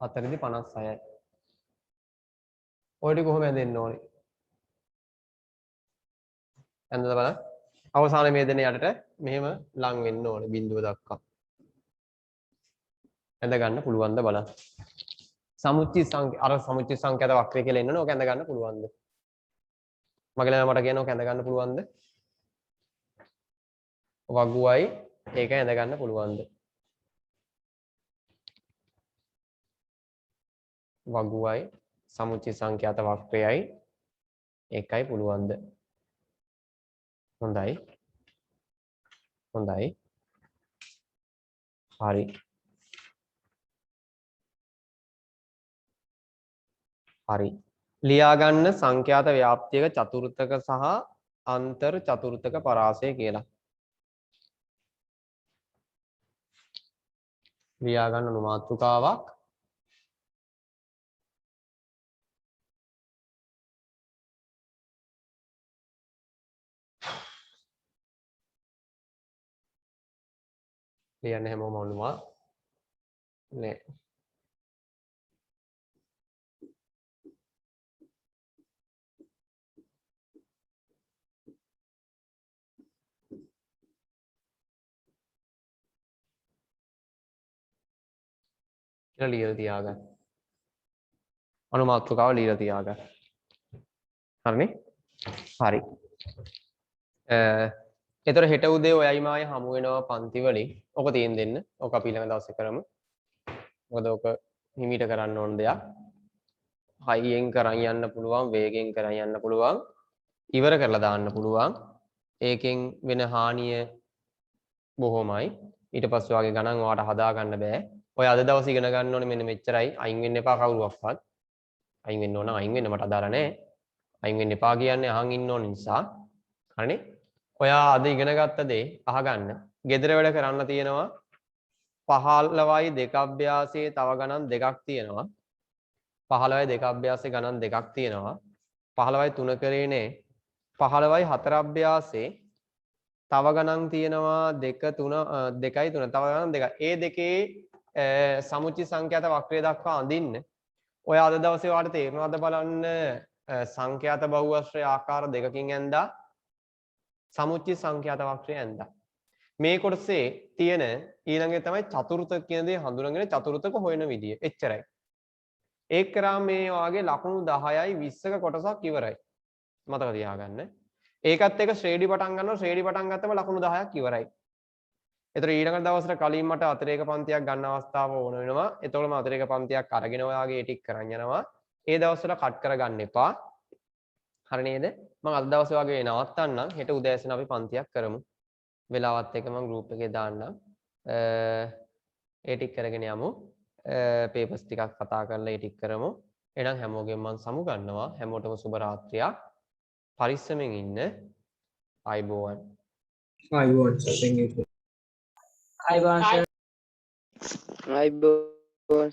24ේදී 56යි ඔය ටික කොහොම ඇදෙන්න ඕනේ ඇඳලා බලන්න අවසාන මේ දෙන යටට මෙහෙම ලං වෙන්න ඕනේ බිඳුව දක්වා ඇඳ ගන්න පුළුවන්ද බලන්න සමුච්චි අර සමුච්චි සංඛ්‍යාත වක්‍රය කියලා එන්නනේ ඕක ඇඳ ගන්න පුළුවන්ද මගේ ළමයා මට කියනවා ඕක ඇඳ ගන්න පුළුවන්ද වගුවයි ඒක ඇඳ ගන්න පුළුවන්ද වගුවයි සමුච්චි සංඛ්‍යාත වක්‍රයයි ඒකයි පුළුවන්ද හොඳයි හොඳයි හරි හරි ලියා ගන්න සංඛ්‍යාත ව්‍යාප්තියක චතුර්ථක සහ අන්තර් චතුර්ථක පරාසය කියලා ලියා ගන්න අනුමාතෘකාවක් ලියන්න හැමෝම අනුමා නේ කියලා ලියලා තියාගන්න අනුමාතෘකාව ලියලා තියාගන්න හරිනේ හරි එතකොට හෙට උදේ ඔයයි මායි හමු වෙනවා පන්ති වලින්. ඔක තියෙන් දෙන්න. ඔක අපි ඊළඟ දවසේ කරමු. මොකද ඔක හිමීට කරන්න ඕන දෙයක්. හයියෙන් කරන් යන්න පුළුවන්, වේගෙන් කරන් යන්න පුළුවන්. ඉවර කරලා දාන්න පුළුවන්. ඒකෙන් වෙන හානිය බොහොමයි. ඊට පස්සේ වාගේ ගණන් ඔයාලට හදා ගන්න බෑ. ඔය අද දවසේ ඉගෙන ගන්න ඕනේ මෙන්න මෙච්චරයි. අයින් වෙන්න එපා කවුරුවක්වත්. අයින් වෙන්න ඕන අයින් වෙන්න මට අදාළ නැහැ. අයින් වෙන්න එපා කියන්නේ අහන් ඉන්න ඕන නිසා. හරිනේ? ඔයා අද ඉගෙන ගත්ත දේ අහගන්න. ගෙදර වැඩ කරන්න තියෙනවා 15යි 2 අභ්‍යාසයේ තව ගණන් දෙකක් තියෙනවා. 15යි 2 අභ්‍යාසයේ ගණන් දෙකක් තියෙනවා. 15යි 3 කරේ නේ. 15යි 4 අභ්‍යාසයේ තව ගණන් තියෙනවා 2 3 2යි 3 තව ගණන් දෙකක්. ඒ දෙකේ සමුච්චි සංඛ්‍යාත වක්‍රය දක්වා අඳින්න. ඔය අද දවසේ ඔයාලට තේරෙනවද බලන්න සංඛ්‍යාත බහුවශ්‍රය ආකාර දෙකකින් ඇඳා සමුච්චි සංඛ්‍යාත වක්‍රය ඇඳා. මේ කොටසේ තියෙන ඊළඟේ තමයි චතුර්ථක කියන දේ හඳුනගෙන චතුර්ථක හොයන විදිය. එච්චරයි. ඒක කරාම මේ වාගේ ලකුණු 10යි 20ක කොටසක් ඉවරයි. මතක තියාගන්න. ඒකත් එක්ක ශ්‍රේණි පටන් ගන්නවා. ශ්‍රේණි පටන් ගත්තම ලකුණු 10ක් ඉවරයි. ඒතර ඊළඟ දවසට කලින් මට අතිරේක පන්තියක් ගන්න අවස්ථාව ඕන වෙනවා. එතකොටම අතිරේක පන්තියක් අරගෙන ඔයාගේ ඒ ටික කරන් යනවා. ඒ දවස්වල කට් කරගන්න එපා. හරි නේද? මම අද දවසේ වගේ නවත්තන්නම්. හෙට උදෑසන අපි පන්තියක් කරමු. වෙලාවත් එක්ක මම ගෲප් එකේ දාන්නම්. ඒ ටික කරගෙන යමු. පේපර්ස් ටිකක් කතා කරලා ඒ ටික කරමු. එහෙනම් හැමෝගෙම මම සමු ගන්නවා. හැමෝටම සුබ රාත්‍රියක්. පරිස්සමෙන් ඉන්න. ආයිබෝවන්. ආයිබෝන් සර් thank you sir. අයිබෝන් සර්. ආයිබෝවන්.